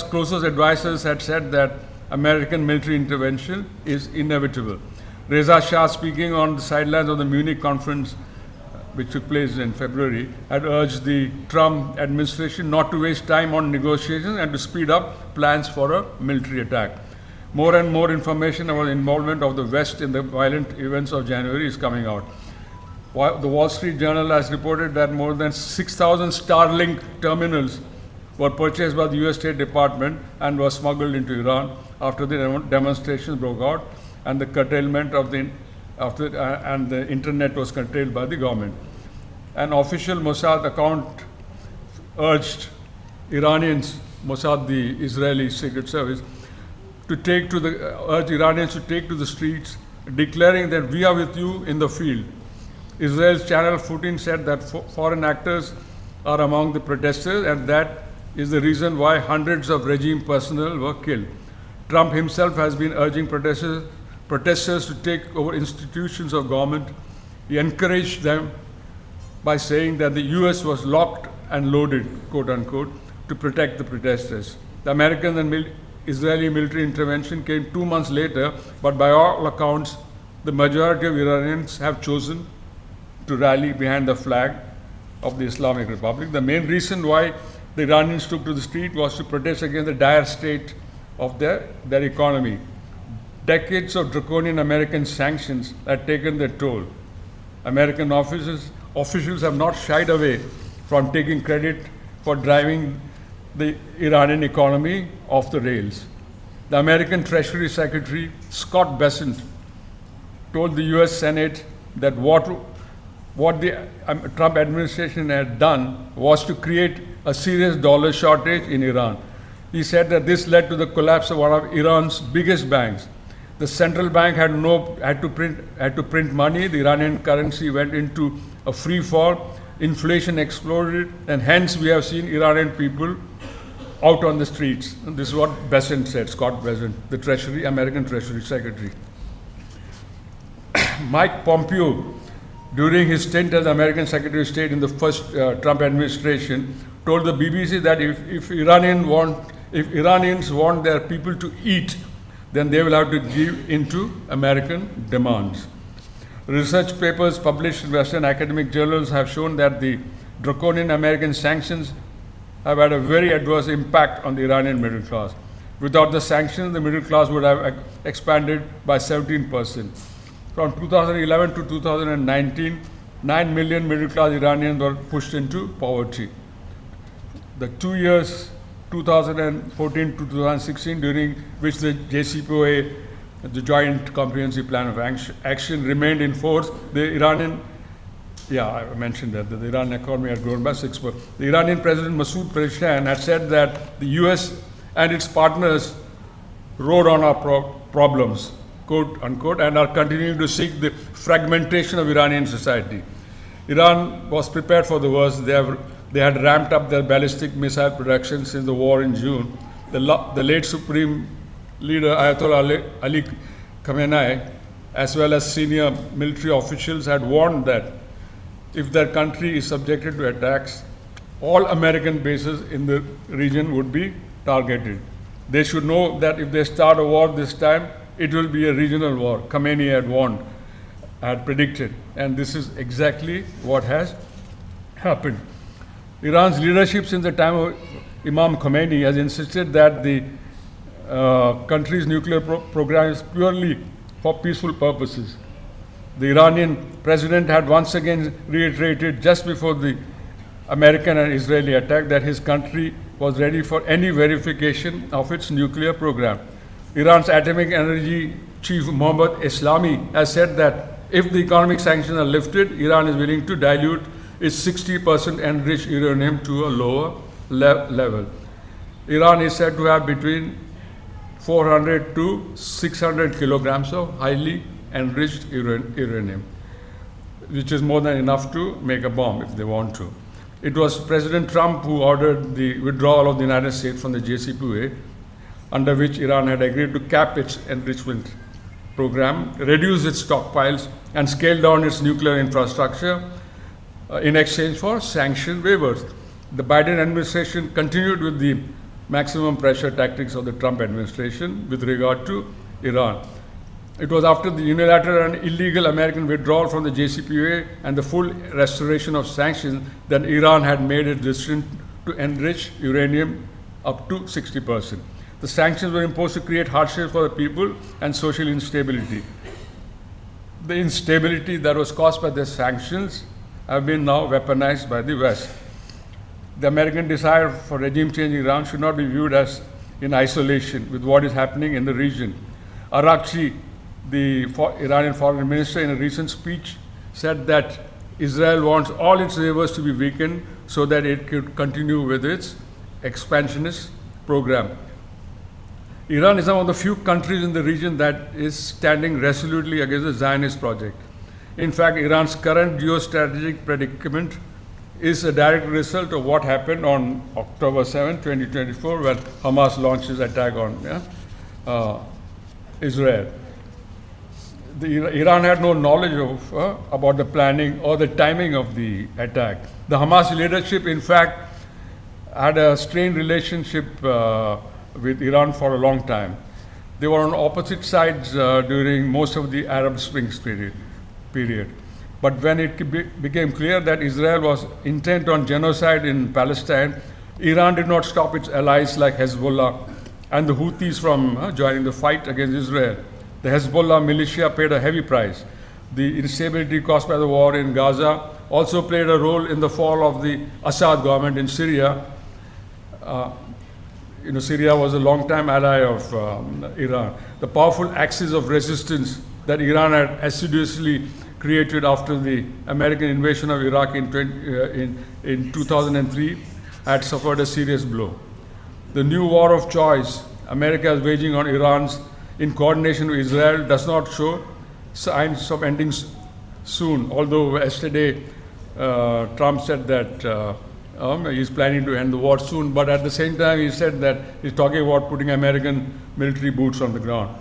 closest advisors had said that American military intervention is inevitable. Reza Shah, speaking on the sidelines of the Munich conference, which took place in February, had urged the Trump administration not to waste time on negotiations and to speed up plans for a military attack. More and more information about the involvement of the West in the violent events of January is coming out. The Wall Street Journal has reported that more than 6,000 Starlink terminals were purchased by the US State Department and were smuggled into Iran after the demonstrations broke out and the curtailment of the internet was curtailed by the government. An official Mossad account urged Iranians, Mossad, the Israeli Secret Service, urge Iranians to take to the streets, declaring that we are with you in the field. Israel's Channel 14 said that foreign actors are among the protesters, and that is the reason why hundreds of regime personnel were killed. Trump himself has been urging protesters to take over institutions of government. He encouraged them by saying that the US was locked and loaded, quote unquote, to protect the protesters. The American and Israeli military intervention came 2 months later, but by all accounts, the majority of Iranians have chosen to rally behind the flag of the Islamic Republic. The main reason why the Iranians took to the street was to protest against the dire state of their economy. Decades of draconian American sanctions had taken their toll. American officials have not shied away from taking credit for driving the Iranian economy off the rails. the American Treasury Secretary Scott Bessent told the US Senate that what the Trump administration had done was to create a serious dollar shortage in Iran. He said that this led to the collapse of one of Iran's biggest banks. The central bank had to print money. The Iranian currency went into a free fall. Inflation exploded, and hence we have seen Iranian people out on the streets. And this is what Bessent said, Scott Bessent, the American Treasury Secretary. Mike Pompeo, during his stint as American Secretary of State in the first Trump administration, told the BBC that if Iranians want their people to eat, then they will have to give into American demands. Research papers published in Western academic journals have shown that the draconian American sanctions have had a very adverse impact on the Iranian middle class. Without the sanctions, the middle class would have expanded by 17%. From 2011 to 2019, 9 million middle-class Iranians were pushed into poverty. The 2 years, 2014 to 2016, during which the JCPOA, the Joint Comprehensive Plan of Action, remained in force, the Iranian, I mentioned that, the Iranian economy had grown by 6%. The Iranian President Masoud Pezeshkian had said that the US and its partners rode on our problems, quote unquote, and are continuing to seek the fragmentation of Iranian society. Iran was prepared for the worst. They had ramped up their ballistic missile production since the war in June. The late Supreme Leader Ayatollah Ali Khamenei, as well as senior military officials, had warned that if their country is subjected to attacks, all American bases in the region would be targeted. They should know that if they start a war this time, it will be a regional war. Khamenei had warned, had predicted, and this is exactly what has happened. Iran's leadership since the time of Imam Khomeini has insisted that the country's nuclear program is purely for peaceful purposes. The Iranian president had once again reiterated just before the American and Israeli attack that his country was ready for any verification of its nuclear program. Iran's atomic energy chief Mohammad Eslami has said that if the economic sanctions are lifted, Iran is willing to dilute its 60% enriched uranium to a lower level. Iran is said to have between 400 to 600 kilograms of highly enriched uranium, which is more than enough to make a bomb if they want to. It was President Trump who ordered the withdrawal of the United States from the JCPOA, under which Iran had agreed to cap its enrichment program, reduce its stockpiles, and scale down its nuclear infrastructure in exchange for sanction waivers. The Biden administration continued with the maximum pressure tactics of the Trump administration with regard to Iran. It was after the unilateral and illegal American withdrawal from the JCPOA and the full restoration of sanctions that Iran had made a decision to enrich uranium up to 60%. The sanctions were imposed to create hardships for the people and social instability. The instability that was caused by the sanctions have been now weaponized by the West. The American desire for regime change in Iran should not be viewed as in isolation with what is happening in the region. Arakchi, the Iranian foreign minister, in a recent speech said that Israel wants all its neighbors to be weakened so that it could continue with its expansionist program. Iran is one of the few countries in the region that is standing resolutely against the Zionist project. In fact, Iran's current geostrategic predicament is a direct result of what happened on October 7, 2024, when Hamas launched its attack on Israel. Iran had no knowledge of about the planning or the timing of the attack. The Hamas leadership, in fact, had a strained relationship with Iran for a long time. They were on opposite sides during most of the Arab Spring period. But when it became clear that Israel was intent on genocide in Palestine, Iran did not stop its allies like Hezbollah and the Houthis from joining the fight against Israel. The Hezbollah militia paid a heavy price. The instability caused by the war in Gaza also played a role in the fall of the Assad government in Syria. Syria was a long-time ally of Iran. The powerful axis of resistance that Iran had assiduously created after the American invasion of Iraq in 2003 had suffered a serious blow. The new war of choice America is waging on Iran in coordination with Israel does not show signs of ending soon, although yesterday Trump said that he's planning to end the war soon, but at the same time he said that he's talking about putting American military boots on the ground.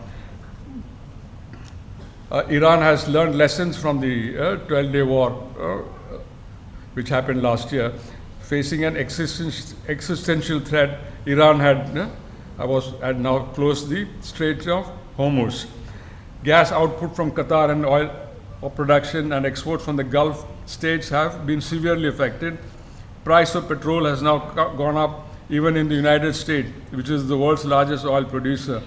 Iran has learned lessons from the 12-day war, which happened last year. Facing an existential threat, Iran had now closed the Strait of Hormuz. Gas output from Qatar and oil production and exports from the Gulf states have been severely affected. Price of petrol has now gone up even in the United States, which is the world's largest oil producer.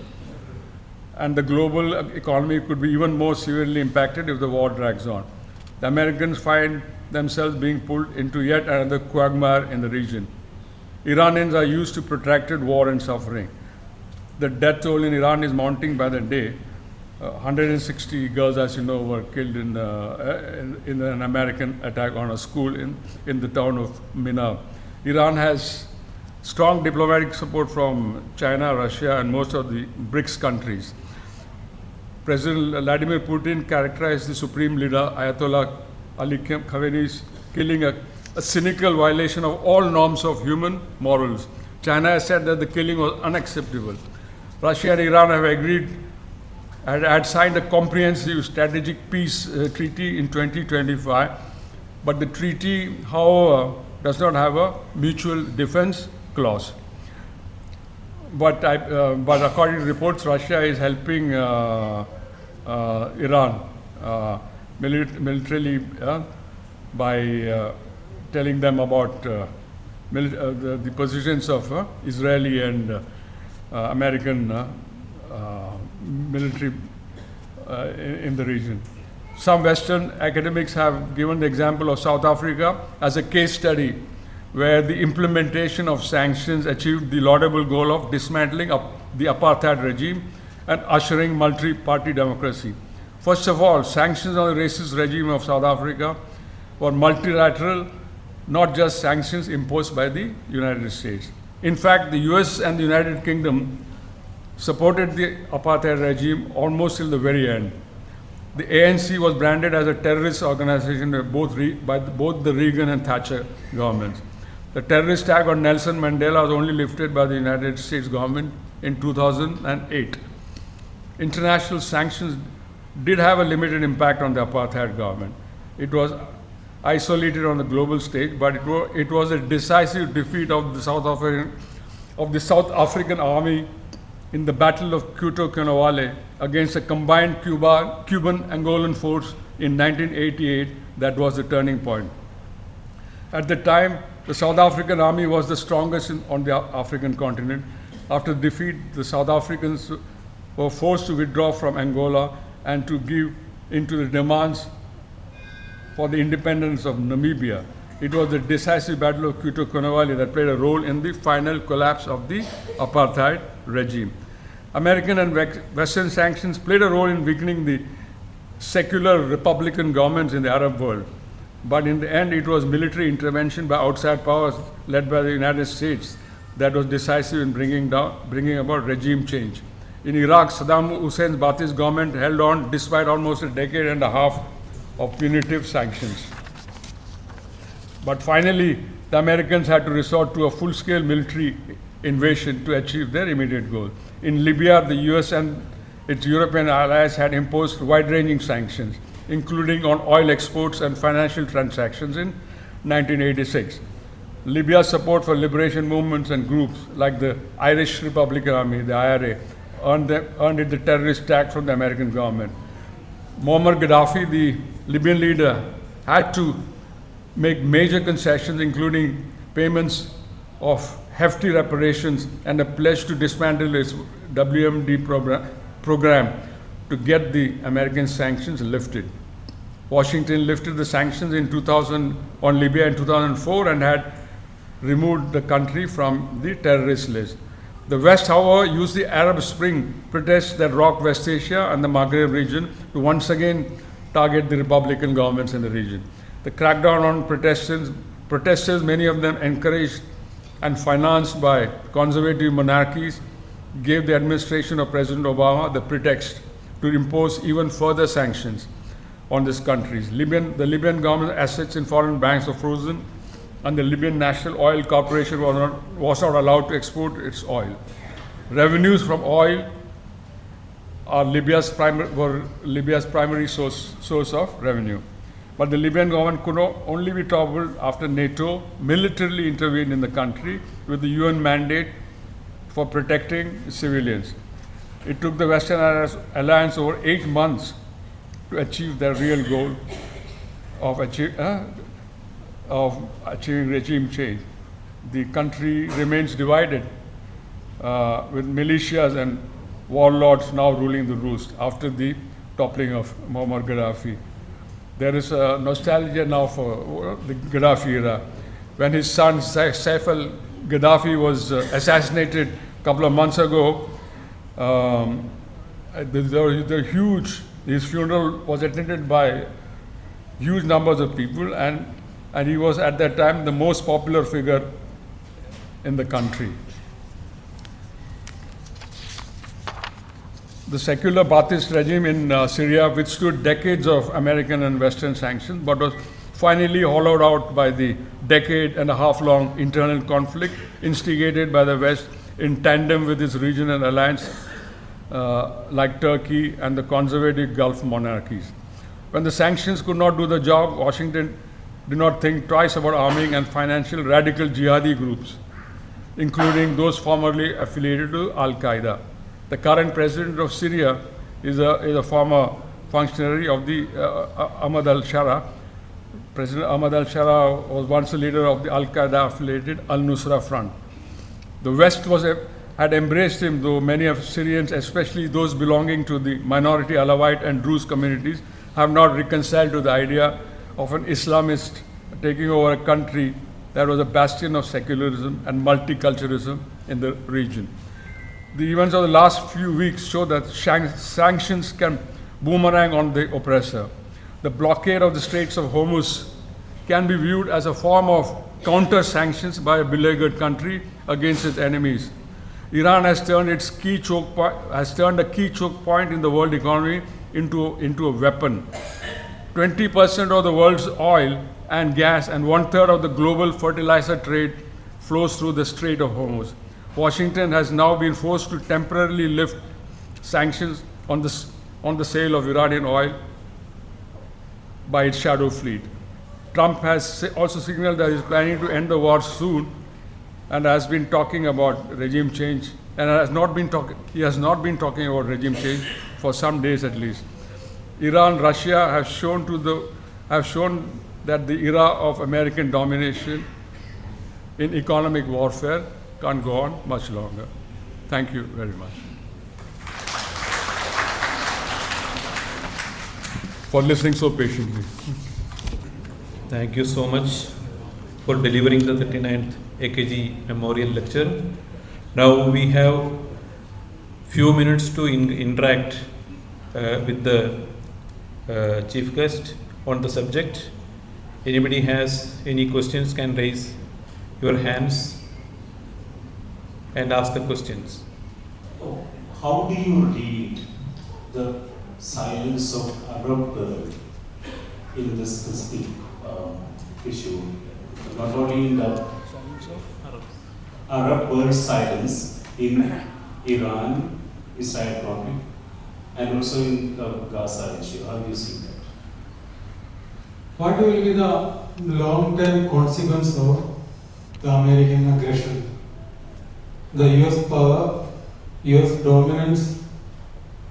And the global economy could be even more severely impacted if the war drags on. The Americans find themselves being pulled into yet another quagmire in the region. Iranians are used to protracted war and suffering. The death toll in Iran is mounting by the day. 160 girls, as you know, were killed in an American attack on a school in the town of Mina. Iran has strong diplomatic support from China, Russia, and most of the BRICS countries. President Vladimir Putin characterized the supreme leader, Ayatollah Ali Khamenei's killing a cynical violation of all norms of human morals. China has said that the killing was unacceptable. Russia and Iran have agreed had signed a comprehensive strategic peace treaty in 2025, but the treaty, however, does not have a mutual defense clause. But according to reports, Russia is helping Iran militarily by telling them about the positions of Israeli and American military in the region. Some Western academics have given the example of South Africa as a case study where the implementation of sanctions achieved the laudable goal of dismantling the apartheid regime and ushering multi-party democracy. First of all, sanctions on the racist regime of South Africa were multilateral, not just sanctions imposed by the United States. In fact, the US and the United Kingdom supported the apartheid regime almost till the very end. The ANC was branded as a terrorist organization by both the Reagan and Thatcher governments. The terrorist tag on Nelson Mandela was only lifted by the United States government in 2008. International sanctions did have a limited impact on the apartheid government. It was isolated on the global stage, but it was a decisive defeat of the South African army in the Battle of Cuito Cuanawale against a combined Cuban-Angolan force in 1988 that was the turning point. At the time, the South African army was the strongest on the African continent. After defeat, the South Africans were forced to withdraw from Angola and to give into the demands for the independence of Namibia. It was the decisive Battle of Cuito Cuanawale that played a role in the final collapse of the apartheid regime. American and Western sanctions played a role in weakening the secular Republican governments in the Arab world. But in the end, it was military intervention by outside powers led by the United States that was decisive in bringing about regime change. In Iraq, Saddam Hussein's Ba'athist government held on despite almost a decade and a half of punitive sanctions. But finally, the Americans had to resort to a full-scale military invasion to achieve their immediate goal. In Libya, the US and its European allies had imposed wide-ranging sanctions, including on oil exports and financial transactions in 1986. Libya's support for liberation movements and groups like the Irish Republican Army, the IRA, earned it the terrorist tag from the American government. Muammar Gaddafi, the Libyan leader, had to make major concessions, including payments of hefty reparations and a pledge to dismantle its WMD program to get the American sanctions lifted. Washington lifted the sanctions in 2000 on Libya in 2004 and had removed the country from the terrorist list. The West, however, used the Arab Spring protests that rocked West Asia and the Maghreb region to once again target the Republican governments in the region. The crackdown on protesters, many of them encouraged and financed by conservative monarchies, gave the administration of President Obama the pretext to impose even further sanctions on these countries. The Libyan government assets in foreign banks were frozen, and the Libyan National Oil Corporation was not allowed to export its oil. Revenues from oil are Libya's primary source of revenue. But the Libyan government could only be toppled after NATO militarily intervened in the country with the UN mandate for protecting civilians. It took the Western Alliance over 8 months to achieve their real goal of achieving regime change. The country remains divided with militias and warlords now ruling the roost after the toppling of Muammar Gaddafi. There is a nostalgia now for the Gaddafi era. When his son Saif al-Gaddafi was assassinated a couple of months ago, his funeral was attended by huge numbers of people, and he was at that time the most popular figure in the country. The secular Ba'athist regime in Syria withstood decades of American and Western sanctions, but was finally hollowed out by the decade-and-a-half-long internal conflict instigated by the West in tandem with its regional alliance like Turkey and the conservative Gulf monarchies. When the sanctions could not do the job, Washington did not think twice about arming and financial radical jihadi groups, including those formerly affiliated to Al-Qaeda. The current president of Syria is a former functionary of the Ahmad al-Shara. President Ahmad al-Shara was once the leader of the Al-Qaeda affiliated Al-Nusra Front. The West had embraced him, though many of Syrians, especially those belonging to the minority Alawite and Druze communities, have not reconciled to the idea of an Islamist taking over a country that was a bastion of secularism and multiculturalism in the region. The events of the last few weeks show that sanctions can boomerang on the oppressor. The blockade of the Straits of Hormuz can be viewed as a form of counter-sanctions by a beleaguered country against its enemies. Iran has turned a key choke point in the world economy into a weapon. 20% of the world's oil and gas and 1/3 of the global fertilizer trade flows through the Strait of Hormuz. Washington has now been forced to temporarily lift sanctions on the sale of Iranian oil by its shadow fleet. Trump has also signaled that he is planning to end the war soon and has been talking about regime change, and he has not been talking about regime change for some days at least. Iran, Russia have shown that the era of American domination in economic warfare can't go on much longer. Thank you very much for listening so patiently. Thank you so much for delivering the 39th AKG Memorial Lecture. Now we have few minutes to interact with the chief guest on the subject. Anybody has any questions can raise your hands and ask the questions. How do you read the silence of Arab bird in this specific issue? Not only in the Arab bird silence in Iran, Israel conflict, and also in the Gaza issue. How do you see that? What will be the long-term consequence of the American aggression? The US power, US dominance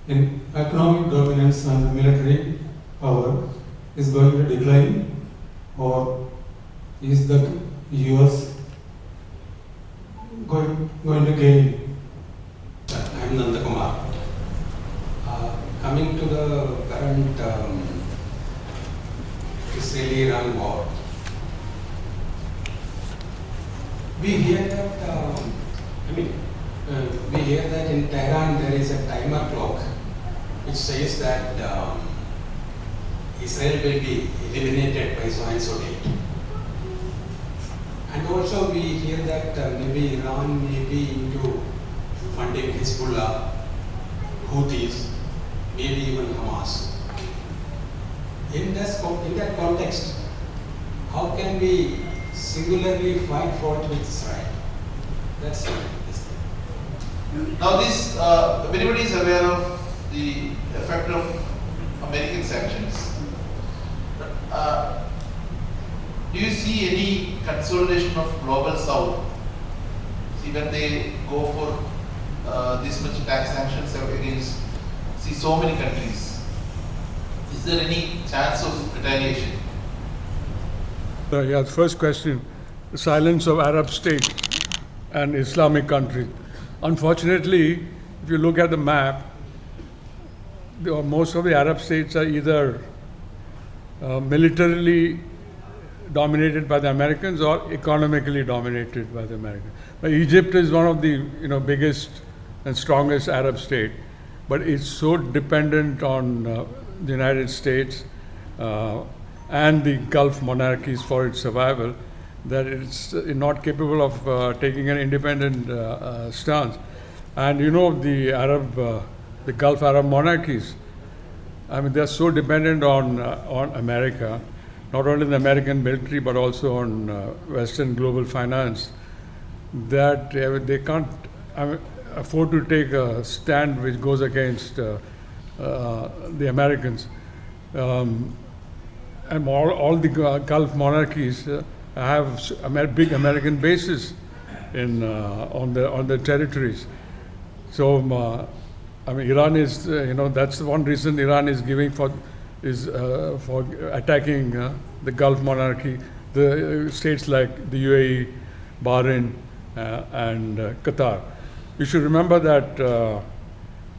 in economic dominance and military power is going to decline, or is the US going to gain? I am Nanda Kumar. Coming to the current Israeli-Iran war, we hear that We hear that in Tehran there is a timer clock which says that Israel will be eliminated by so and so date. And also we hear that maybe Iran may be into funding Hezbollah, Houthis, maybe even Hamas. In that context, how can we singularly fight forth with Israel? That's it. Now this, everybody is aware of the effect of American sanctions. Do you see any consolidation of global south? See, when they go for this much tax sanctions against, see, so many countries, is there any chance of retaliation? The first question, the silence of Arab states and Islamic countries. Unfortunately, if you look at the map, most of the Arab states are either militarily dominated by the Americans or economically dominated by the Americans. Now, Egypt is one of the biggest and strongest Arab state, but it's so dependent on the United States and the Gulf monarchies for its survival that it's not capable of taking an independent stance. And the Gulf Arab monarchies, I mean, they're so dependent on America, not only the American military but also on Western global finance, that they can't afford to take a stand which goes against the Americans. And all the Gulf monarchies have big American bases on the territories. So, Iran is, that's one reason Iran is for attacking the Gulf monarchy, the states like the UAE, Bahrain, and Qatar. You should remember that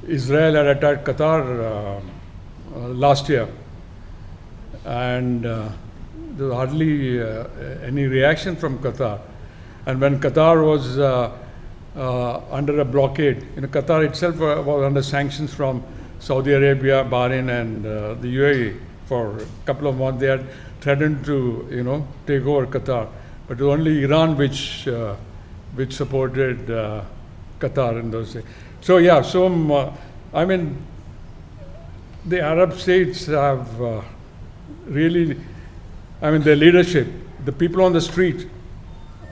Israel had attacked Qatar last year, and there was hardly any reaction from Qatar. And when Qatar was under a blockade, Qatar itself was under sanctions from Saudi Arabia, Bahrain, and the UAE for a couple of months. They had threatened to, take over Qatar, but it was only Iran which supported Qatar in those days. So yeah, the Arab states have really, their leadership, the people on the street,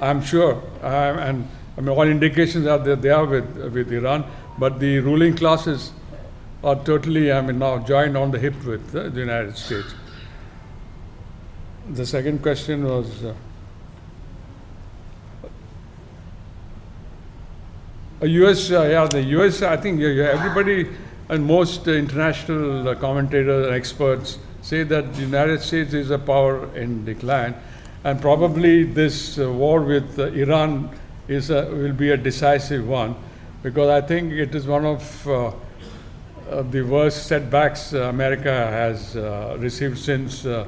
I'm sure, and all indications are that they are with Iran, but the ruling classes are totally, now joined on the hip with the United States. The second question was, the US, I think everybody and most international commentators and experts say that the United States is a power in decline, and probably this war with Iran will be a decisive one, because I think it is one of the worst setbacks America has received since they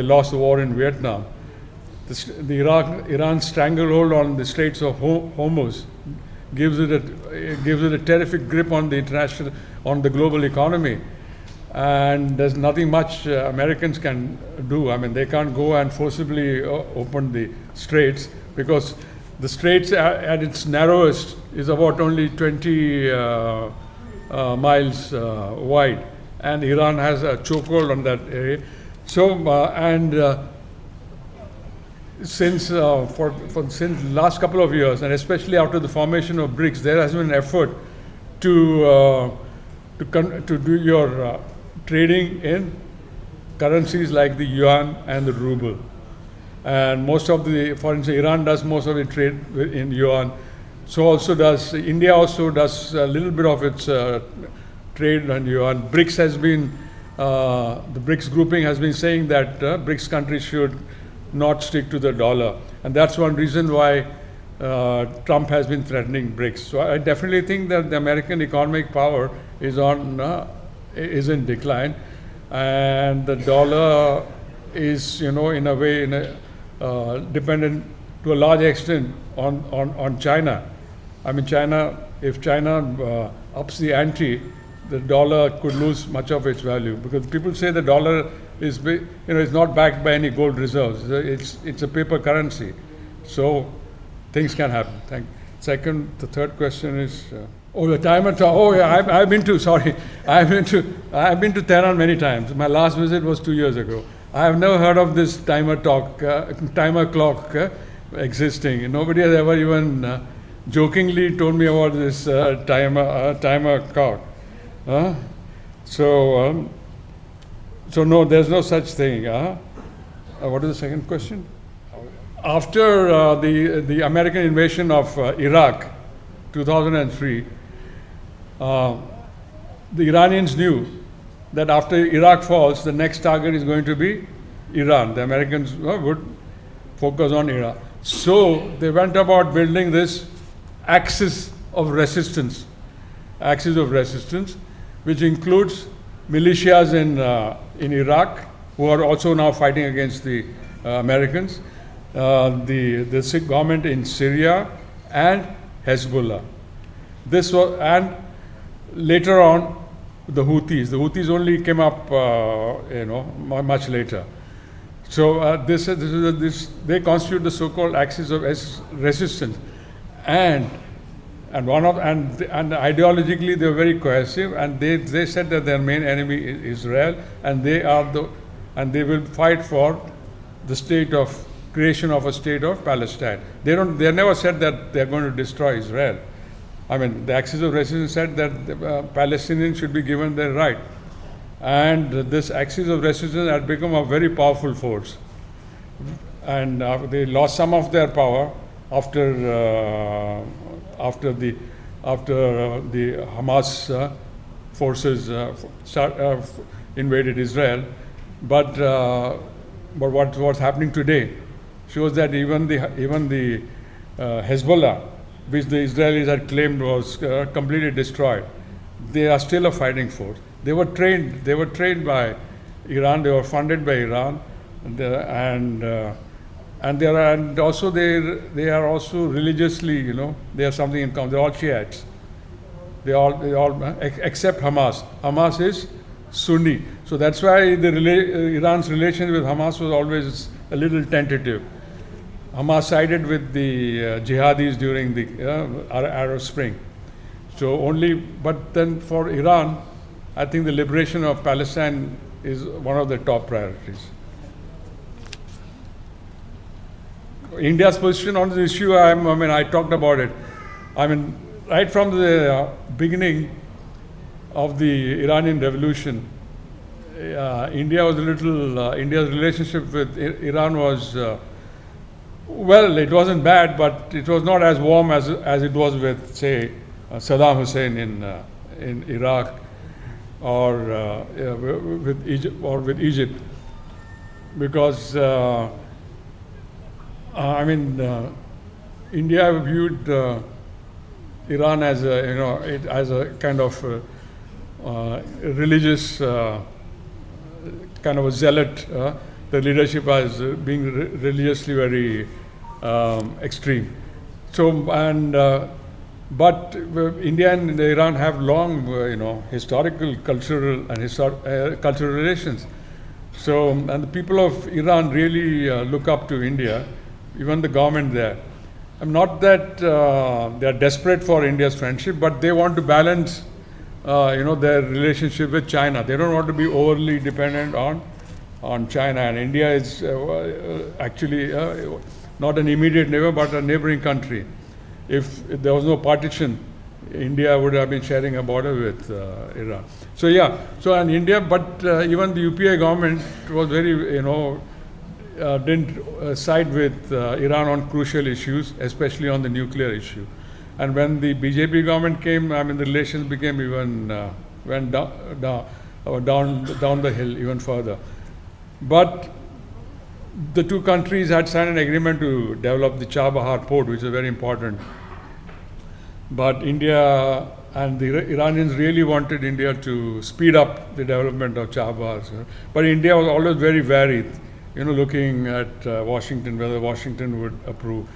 lost the war in Vietnam. The Iran stranglehold on the Straits of Hormuz gives it a terrific grip on the global economy, and there's nothing much Americans can do. They can't go and forcibly open the straits, because the straits at its narrowest is about only 20 miles wide, and Iran has a chokehold on that area. So since the last couple of years, and especially after the formation of BRICS, there has been an effort to do your trading in currencies like the yuan and the ruble. And for instance, Iran does most of the trade in yuan. So also does India. Also does a little bit of its trade in yuan. BRICS has been the BRICS grouping has been saying that BRICS countries should not stick to the dollar, and that's one reason why Trump has been threatening BRICS. So I definitely think that the American economic power is in decline, and the dollar is, in a way, dependent to a large extent on China. I mean, if China ups the ante, the dollar could lose much of its value, because people say the dollar is, is not backed by any gold reserves. It's a paper currency, so things can happen. The third question is, the timer talk. Oh yeah, I've been to Tehran many times. My last visit was 2 years ago. I have never heard of this timer clock existing. Nobody has ever even jokingly told me about this timer clock. So no, there's no such thing. What is the second question? After the American invasion of Iraq, 2003, the Iranians knew that after Iraq falls, the next target is going to be Iran. The Americans would focus on Iran. So they went about building this axis of resistance, which includes militias in Iraq, who are also now fighting against the Americans, the Sikh government in Syria, and Hezbollah. And later on, the Houthis. The Houthis only came up, much later. So they constitute the so-called axis of resistance, and ideologically they are very cohesive, and they said that their main enemy is Israel, and they will fight for the creation of a state of Palestine. They never said that they are going to destroy Israel. I mean, the axis of resistance said that the Palestinians should be given their right. And this axis of resistance had become a very powerful force. And they lost some of their power after the Hamas forces invaded Israel. But what's happening today shows that even the Hezbollah, which the Israelis had claimed was completely destroyed, they are still a fighting force. They were trained by Iran. They were funded by Iran, and they are also religiously, they have something in common. They're all Shiites. They all except Hamas. Hamas is Sunni. So that's why Iran's relation with Hamas was always a little tentative. Hamas sided with the jihadis during the Arab Spring. But then for Iran, I think the liberation of Palestine is one of the top priorities. India's position on this issue, I talked about it. Right from the beginning of the Iranian Revolution, India's relationship with Iran was, it wasn't bad, but it was not as warm as it was with, say, Saddam Hussein in Iraq, or with Egypt, because India viewed Iran as a kind of religious kind of a zealot. The leadership as being religiously very extreme. But India and Iran have long, historical, cultural relations. So, and the people of Iran really look up to India, even the government there. Not that they are desperate for India's friendship, but they want to balance, their relationship with China. They don't want to be overly dependent on China. And India is actually not an immediate neighbor, but a neighboring country. If there was no partition, India would have been sharing a border with Iran. So in India, but even the UPA government was very, didn't side with Iran on crucial issues, especially on the nuclear issue. And when the BJP government came, the relations became even, went down the hill even further. But the two countries had signed an agreement to develop the Chabahar port, which is very important. But India and the Iranians really wanted India to speed up the development of Chabahar. But India was always very wary. looking at Washington, whether Washington would approve.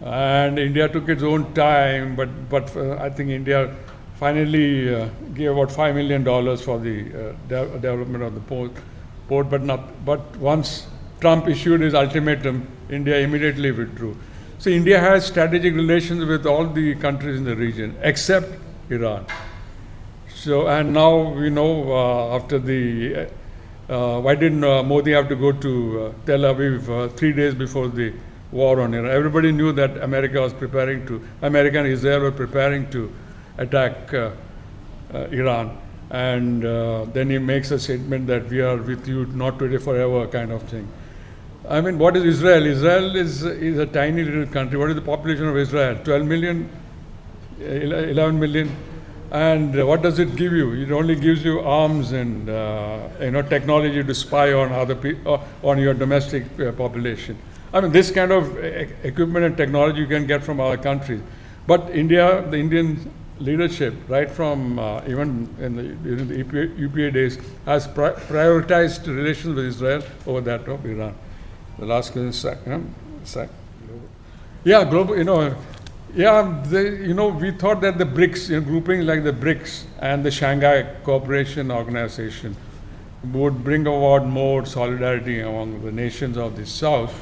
And India took its own time, but I think India finally gave about $5 million for the development of the port. But once Trump issued his ultimatum, India immediately withdrew. So India has strategic relations with all the countries in the region except Iran. So, and now we know after the why didn't Modi have to go to Tel Aviv 3 days before the war on Iran? Everybody knew that America and Israel were preparing to attack Iran. And then he makes a statement that we are with you, not today, forever, kind of thing. I mean, what is Israel? Israel is a tiny little country. What is the population of Israel? 12 million, 11 million. And what does it give you? It only gives you arms and technology to spy on other people, on your domestic population. I mean, this kind of equipment and technology you can get from other countries. But India, the Indian leadership, right from even in the UPA days, has prioritized relations with Israel over that of Iran. The last question is yeah, global. We thought that the BRICS, groupings like the BRICS and the Shanghai Cooperation Organization would bring about more solidarity among the nations of the South.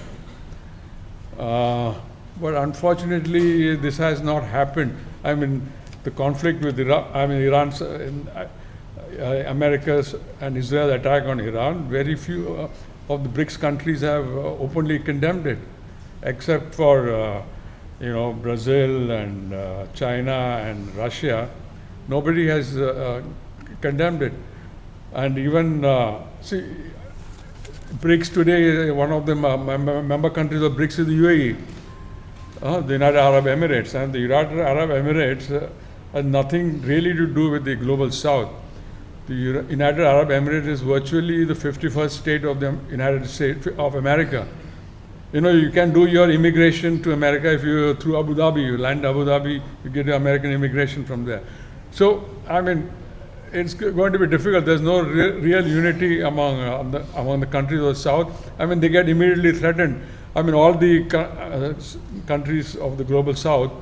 But unfortunately, this has not happened. I mean, the conflict with Iran's, America's and Israel's attack on Iran, very few of the BRICS countries have openly condemned it, except for Brazil and China and Russia. Nobody has condemned it. And even, BRICS today, one of the member countries of BRICS is the UAE, the United Arab Emirates. And the United Arab Emirates has nothing really to do with the global South. The United Arab Emirates is virtually the 51st state of the United States of America. You can do your immigration to America if you through Abu Dhabi. You land Abu Dhabi, you get your American immigration from there. So, I mean, it's going to be difficult. There's no real unity among the countries of the South. I mean, they get immediately threatened. I mean, all the countries of the global South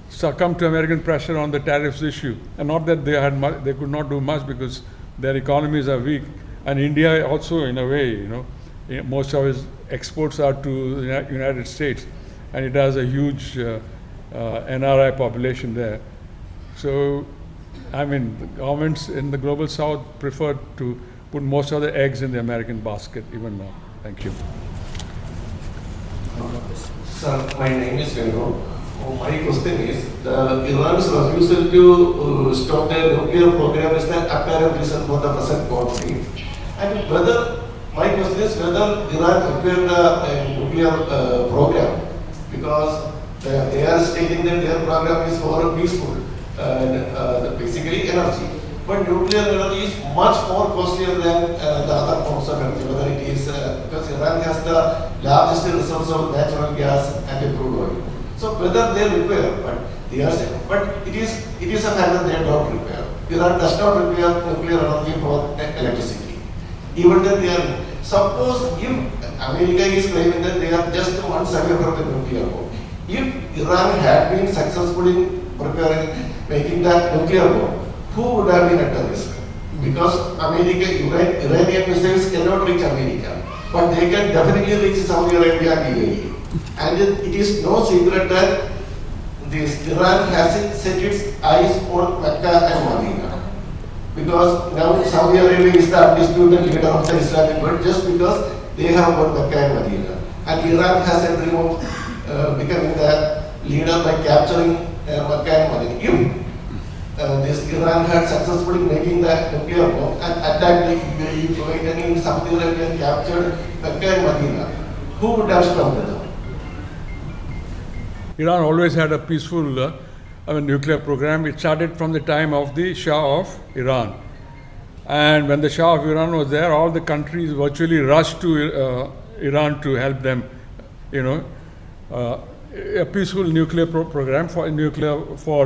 succumbed to American pressure on the tariffs issue. And not that they could not do much because their economies are weak. And India also, in a way, most of its exports are to the United States, and it has a huge NRI population there. So, I mean, the governments in the global South prefer to put most of the eggs in the American basket even now. Thank you. Sir, my name is Venu. My question is, Iran's refusal to stop their nuclear program is the apparent reason for the present conflict. And my question is whether Iran required the nuclear program, because they are stating that their program is for peaceful and basically energy. But nuclear energy is much more costlier than the other forms of energy, whether it is because Iran has the largest reserves of natural gas and crude oil. So whether they require, but it is a fact that they don't require. Iran does not require nuclear energy for electricity. Even then they are, suppose if America is claiming that they are just months away from the nuclear bomb. If Iran had been successful in making that nuclear bomb, who would have been at the risk? Because Iranian missiles cannot reach America, but they can definitely reach Saudi Arabia and UAE. And it is no secret that Iran has set its eyes on Mecca and Medina. Because now Saudi Arabia is the undisputed leader of the Islamic world just because they have got Mecca and Medina. And Iran has a dream of becoming the leader by capturing Mecca and Medina. If this Iran had successfully making the nuclear bomb and attacked the UAE, Kuwait and Saudi Arabia and captured Mecca and Medina, who would have stopped them? Iran always had a peaceful nuclear program. It started from the time of the Shah of Iran. And when the Shah of Iran was there, all the countries virtually rushed to Iran to help them, a peaceful nuclear program for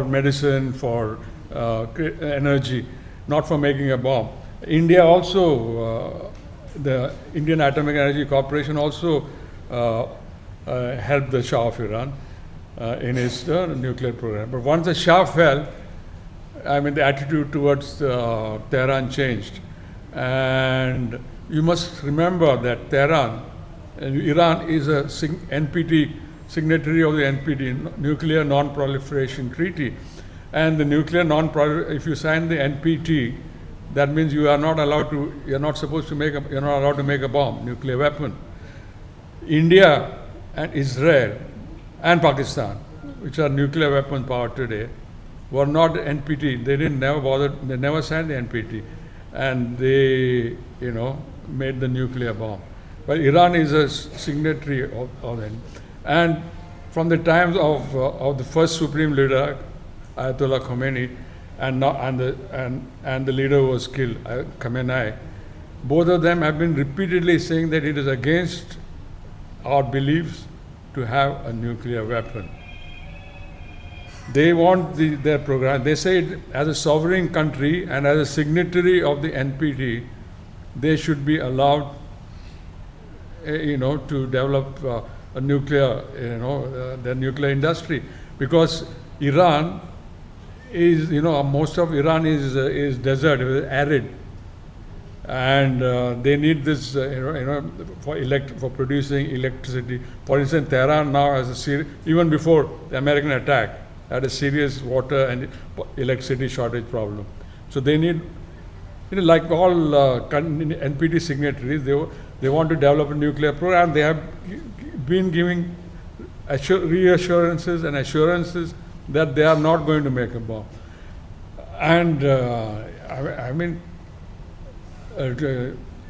medicine, for energy, not for making a bomb. India also the Indian Atomic Energy Corporation also helped the Shah of Iran in his nuclear program. But once the Shah fell, the attitude towards Tehran changed. And you must remember that Tehran, Iran is a NPT, signatory of the NPT, Nuclear Non-Proliferation Treaty. And the nuclear if you sign the NPT, that means you are not allowed to, you're not allowed to make a bomb, nuclear weapon. India and Israel and Pakistan, which are nuclear weapon power today, were not NPT. They never signed the NPT. And they, made the nuclear bomb. But Iran is a signatory of it. And from the times of the first supreme leader, Ayatollah Khomeini, and the leader who was killed, Khamenei, both of them have been repeatedly saying that it is against our beliefs to have a nuclear weapon. They want their program. They say as a sovereign country and as a signatory of the NPT, they should be allowed, to develop a nuclear, the nuclear industry, because Iran is, most of Iran is desert, arid, and they need this, for producing electricity. For instance, Tehran now has even before the American attack, had a serious water and electricity shortage problem. So they need, like all NPT signatories, they want to develop a nuclear program. They have been giving reassurances and assurances that they are not going to make a bomb. And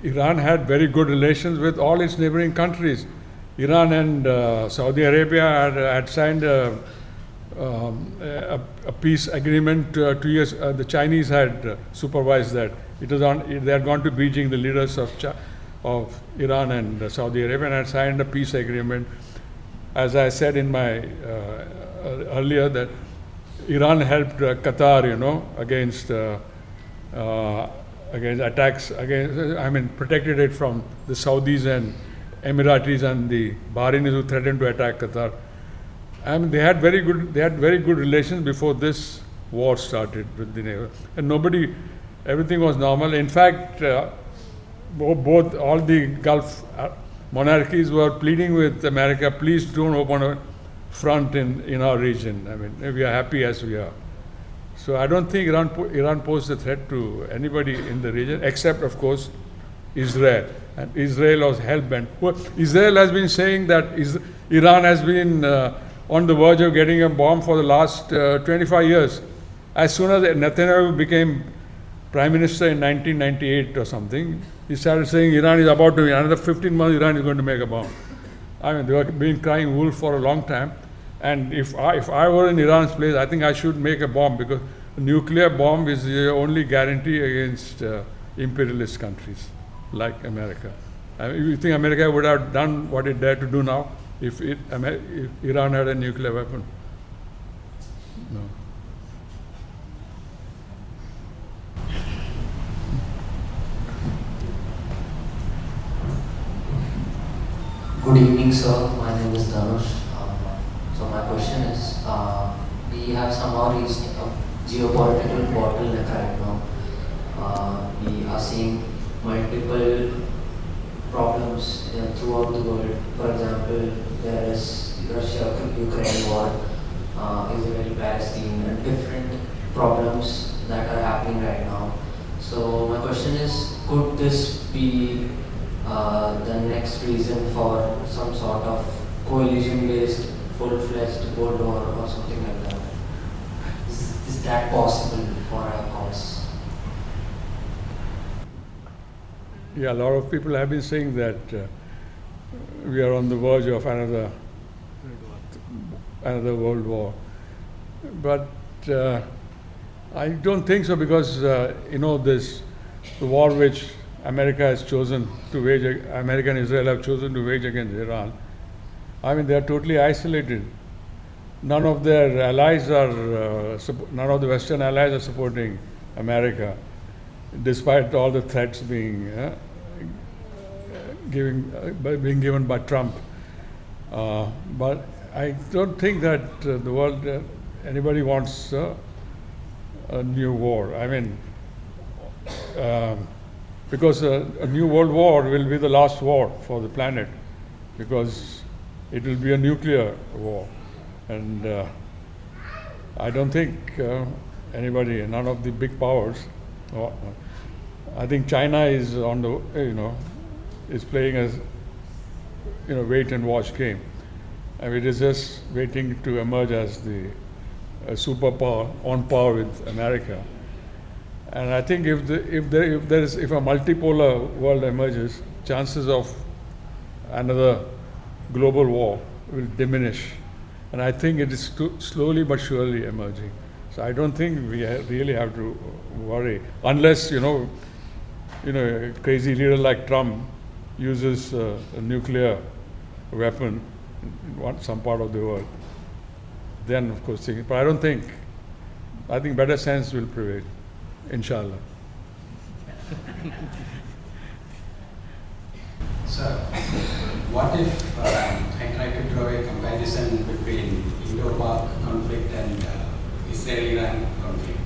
Iran had very good relations with all its neighboring countries. Iran and Saudi Arabia had signed a peace agreement 2 years. The Chinese had supervised that. They had gone to Beijing, the leaders of Iran and Saudi Arabia, and had signed a peace agreement. As I said in my earlier, that Iran helped Qatar, against attacks, protected it from the Saudis and Emiratis and the Bahrainis who threatened to attack Qatar. They had very good relations before this war started with the neighbor. And everything was normal. In fact, all the Gulf monarchies were pleading with America, please don't open a front in our region. We are happy as we are. So I don't think Iran posed a threat to anybody in the region, except, of course, Israel. And Israel was hell-bent. Israel has been saying that Iran has been on the verge of getting a bomb for the last 25 years. As soon as Netanyahu became prime minister in 1998 or something, he started saying Iran is about to, another 15 months, Iran is going to make a bomb. They have been crying wolf for a long time. And if I were in Iran's place, I think I should make a bomb, because a nuclear bomb is the only guarantee against imperialist countries like America. You think America would have done what it dared to do now if Iran had a nuclear weapon? No. Good evening, sir. My name is Dhanush. So my question is, we have somehow reached a geopolitical bottleneck right now. We are seeing multiple problems throughout the world. For example, there is Russia-Ukraine war, Israel-Palestine, and different problems that are happening right now. So my question is, could this be the next reason for some sort of coalition-based, full-fledged world war or something like that? Is that possible for our cause? Yeah, a lot of people have been saying that we are on the verge of another world war. But I don't think so, because the war which America has chosen to wage, America and Israel have chosen to wage against Iran, they are totally isolated. None of their allies none of the Western allies are supporting America, despite all the threats being being given by Trump. But I don't think that the world, anybody wants a new war. I mean, because a new world war will be the last war for the planet, because it will be a nuclear war. And I don't think anybody, none of the big powers, I think China is on the, is playing as, wait and watch game. And it is just waiting to emerge as the superpower on par with America. And I think if a multipolar world emerges, chances of another global war will diminish. And I think it is slowly but surely emerging. So I don't think we really have to worry, unless a crazy leader like Trump uses a nuclear weapon in some part of the world. Then, of course, but I don't think. I think better sense will prevail, inshallah. Sir, what if I try to draw a comparison between Indo-Pak conflict and Israel-Iran conflict?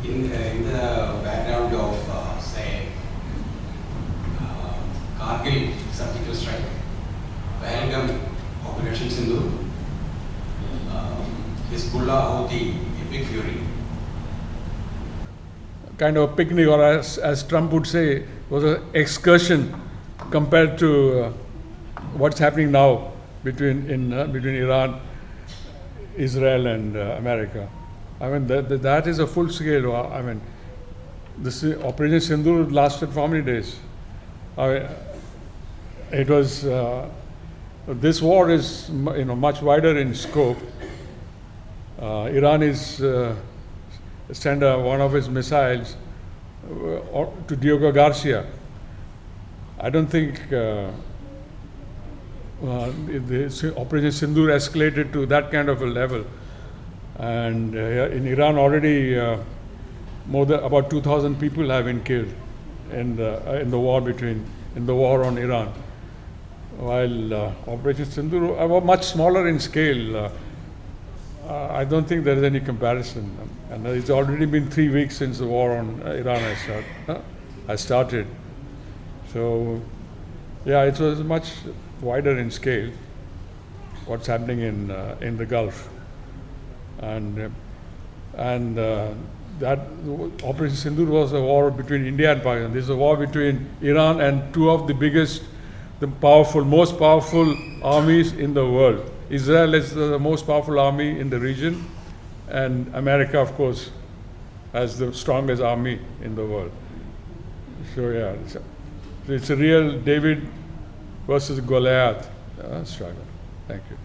In the background of, say, Kargil surgical strike, Pahalgam Operation Sindhu, Hezbollah Houthi epic fury. Kind of a picnic, or as Trump would say, was an excursion compared to what's happening now between Iran, Israel, and America. I mean, that is a full scale. I mean, this Operation Sindhu lasted for how many days? It was. This war is much wider in scope. Iran is sent one of its missiles to Diego Garcia. I don't think the Operation Sindoor escalated to that kind of a level. And in Iran already about 2,000 people have been killed in the war on Iran. While Operation Sindoor were much smaller in scale. I don't think there is any comparison. And it's already been 3 weeks since the war on Iran has started. So, yeah, it was much wider in scale, what's happening in the Gulf. And that Operation Sindoor was a war between India and Pakistan. This is a war between Iran and two of the biggest, most powerful armies in the world. Israel is the most powerful army in the region, and America, of course, has the strongest army in the world. So yeah, it's a real David versus Goliath struggle. Thank you.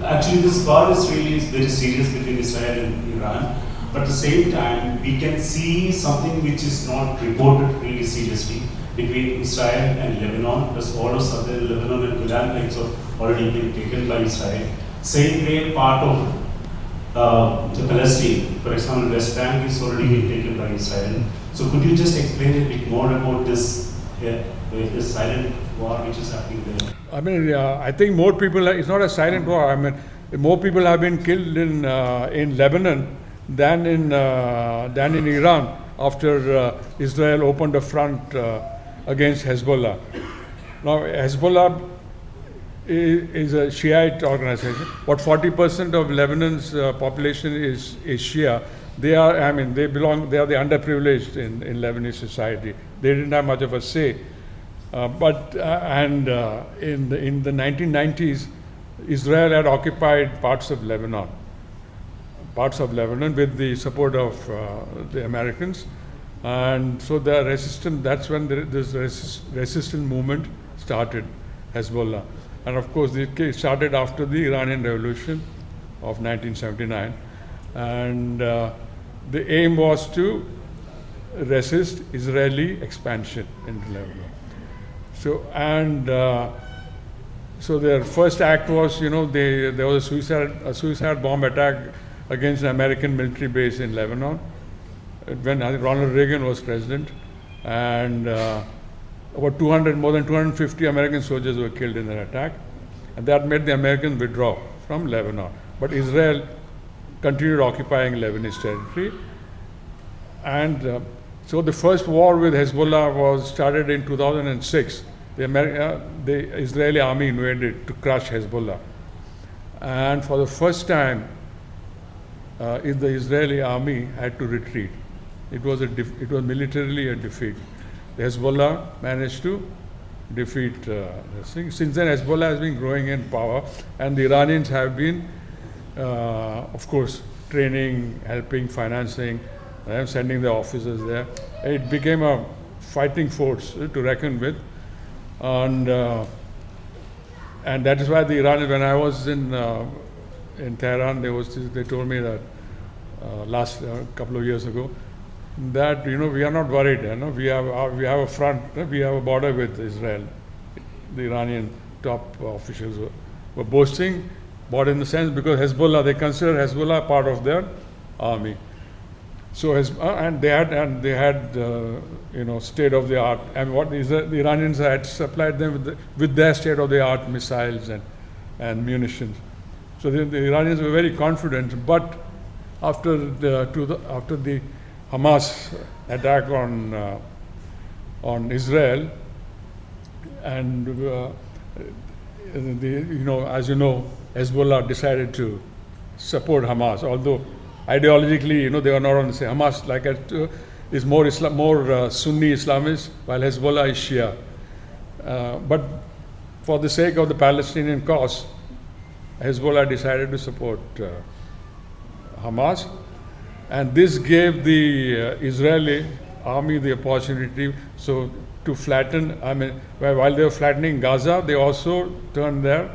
Actually, this war is really very serious between Israel and Iran. But at the same time, we can see something which is not reported really seriously between Israel and Lebanon, because all of southern Lebanon and Golan Heights have already been taken by Israel. Same way, part of the Palestine, for example, West Bank is already been taken by Israel. So could you just explain a bit more about this silent war which is happening there? I mean, I think more people. It's not a silent war. I mean, more people have been killed in Lebanon than in Iran after Israel opened a front against Hezbollah. Now, Hezbollah is a Shiite organization. About 40% of Lebanon's population is Shia. They are the underprivileged in Lebanese society. They didn't have much of a say. But in the 1990s, Israel had occupied parts of Lebanon with the support of the Americans. And so that's when this resistance movement started, Hezbollah. And of course, it started after the Iranian Revolution of 1979. And the aim was to resist Israeli expansion into Lebanon. So their first act was, there was a suicide bomb attack against an American military base in Lebanon when Ronald Reagan was president, and about 200, more than 250 American soldiers were killed in that attack, and that made the Americans withdraw from Lebanon. But Israel continued occupying Lebanese territory, and so the first war with Hezbollah was started in 2006. The Israeli army invaded to crush Hezbollah, and for the first time, the Israeli army had to retreat. It was militarily a defeat. The Hezbollah managed to defeat this thing. Since then, Hezbollah has been growing in power, and the Iranians have been, of course, training, helping, financing, sending their officers there. It became a fighting force to reckon with, and that is why the Iranians, when I was in Tehran, they told me that last couple of years ago, that we are not worried. We have a front, we have a border with Israel. The Iranian top officials were boasting, but in the sense because Hezbollah, they consider Hezbollah part of their army. So and they had state of the art, and what the Iranians had supplied them with their state of the art missiles and munitions. So the Iranians were very confident, but after the Hamas attack on Israel, and as you know, Hezbollah decided to support Hamas, although ideologically, they are not on the same. Hamas, is more Sunni Islamist, while Hezbollah is Shia. But for the sake of the Palestinian cause, Hezbollah decided to support Hamas, and this gave the Israeli army the opportunity to flatten. While they were flattening Gaza, they also turned their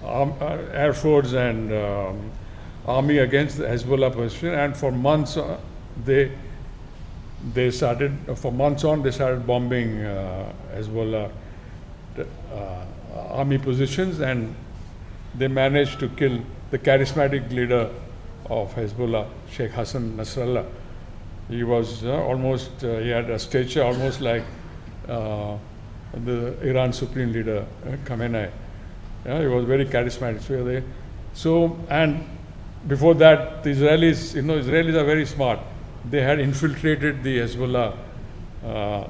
air force and army against the Hezbollah position, and for months they started bombing Hezbollah army positions, and they managed to kill the charismatic leader of Hezbollah, Sheikh Hassan Nasrallah. He was he had a stature almost like the Iran supreme leader, Khamenei. He was very charismatic. And before that, the Israelis, Israelis are very smart. They had infiltrated the Hezbollah,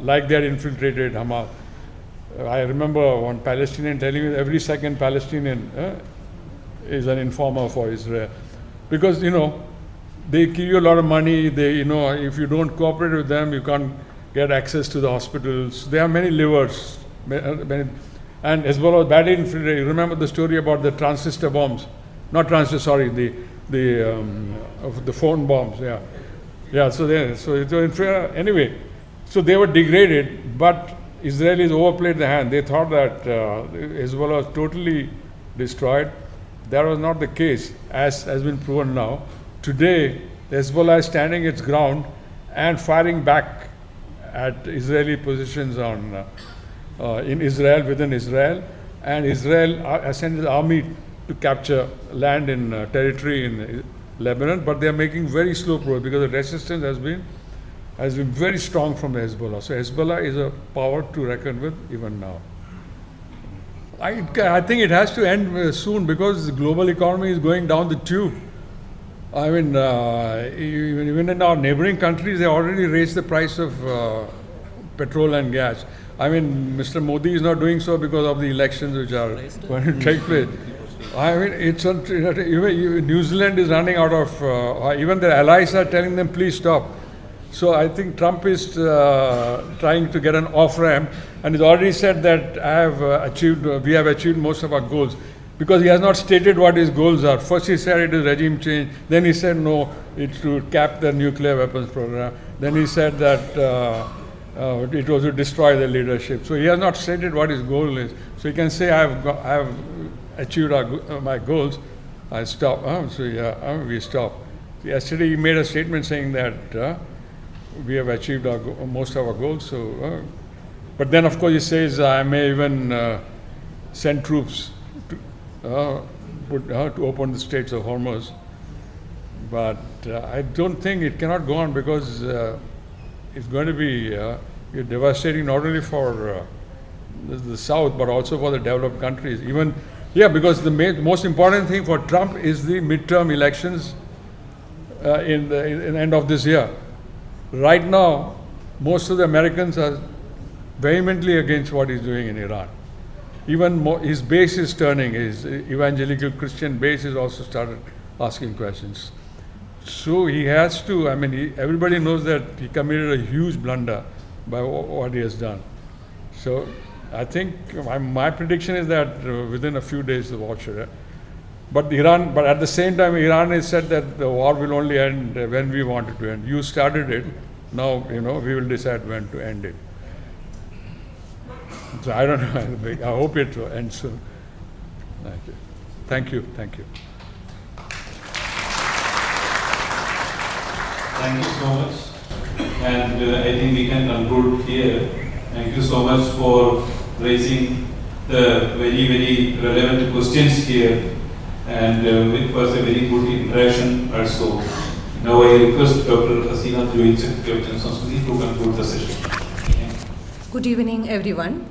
like they had infiltrated Hamas. I remember one Palestinian telling me every second Palestinian is an informer for Israel, because they give you a lot of money. They if you don't cooperate with them, you can't get access to the hospitals. There are many levers, and Hezbollah was badly infiltrated. You remember the story about the transistor bombs? Not transistor, sorry, the phone bombs. Anyway, so they were degraded, but Israelis overplayed the hand. They thought that Hezbollah was totally destroyed. That was not the case, as has been proven now. Today, Hezbollah is standing its ground and firing back at Israeli positions in Israel, within Israel, and Israel has sent its army to capture land in territory in Lebanon, but they are making very slow progress because the resistance has been very strong from the Hezbollah. So Hezbollah is a power to reckon with even now. I think it has to end soon, because the global economy is going down the tube. Even in our neighboring countries, they already raised the price of petrol and gas. Mr. Modi is not doing so because of the elections which are going to take place. New Zealand is running out of, even their allies are telling them, please stop. So I think Trump is trying to get an off-ramp, and he's already said that we have achieved most of our goals, because he has not stated what his goals are. First he said it is regime change, then he said no, it's to cap the nuclear weapons program, then he said that it was to destroy the leadership. So he has not stated what his goal is. So he can say, I have achieved my goals, I stop. We stop. Yesterday he made a statement saying that we have achieved most of our goals. So, but then of course he says I may even send troops to open the Straits of Hormuz. But I don't think it cannot go on, because it's going to be devastating not only for the South, but also for the developed countries. Even, because the most important thing for Trump is the midterm elections in the end of this year. Right now, most of the Americans are vehemently against what he's doing in Iran. Even his base is turning. His evangelical Christian base has also started asking questions. So he has to, everybody knows that he committed a huge blunder by what he has done. So I think my prediction is that within a few days the war should end. But at the same time, Iran has said that the war will only end when we want it to end. You started it. Now, we will decide when to end it. So I don't know. I hope it will end soon. Thank you. Thank you. Thank you so much. And I think we can conclude here. Thank you so much for raising the very, very relevant questions here. And it was a very good interaction also. Now I request Dr. Hasina Join, Secretary of General Sanskrit, to conclude the session. Good evening, everyone.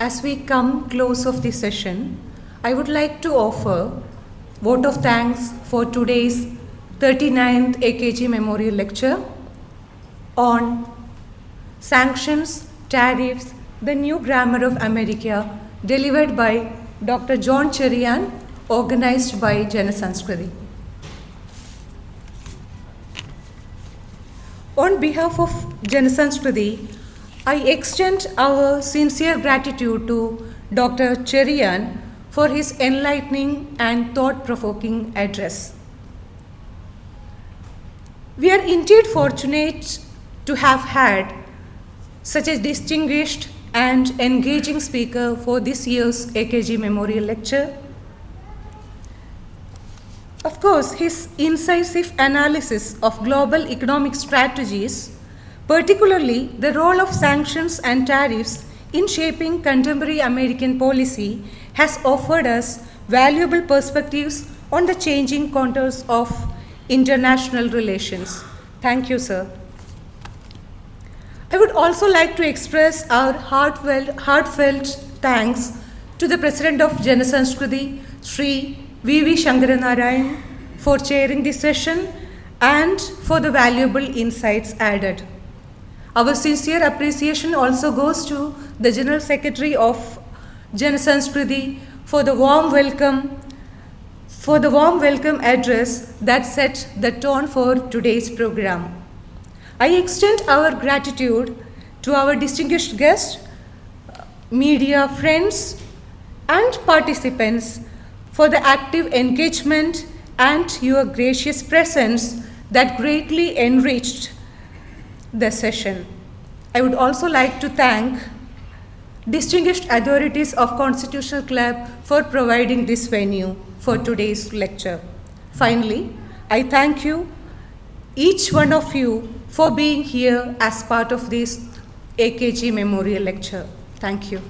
As we come close of this session, I would like to offer vote of thanks for today's 39th AKG Memorial Lecture on Sanctions, Tariffs, the New Grammar of America, delivered by Dr. John Cherian, organized by Janasanskriti. On behalf of Janasanskriti, I extend our sincere gratitude to Dr. Cherian for his enlightening and thought-provoking address. We are indeed fortunate to have had such a distinguished and engaging speaker for this year's AKG Memorial Lecture. Of course, his incisive analysis of global economic strategies, particularly the role of sanctions and tariffs in shaping contemporary American policy, has offered us valuable perspectives on the changing contours of international relations. Thank you, sir. I would also like to express our heartfelt thanks to the President of Janasanskriti, Sri V.V. Shankaranarayan, for chairing this session and for the valuable insights added. Our sincere appreciation also goes to the General Secretary of Janasanskriti for the warm welcome address that set the tone for today's program. I extend our gratitude to our distinguished guests, media friends, and participants for the active engagement and your gracious presence that greatly enriched the session. I would also like to thank distinguished authorities of Constitutional Club for providing this venue for today's lecture. Finally, I thank you, each one of you, for being here as part of this AKG Memorial Lecture. Thank you.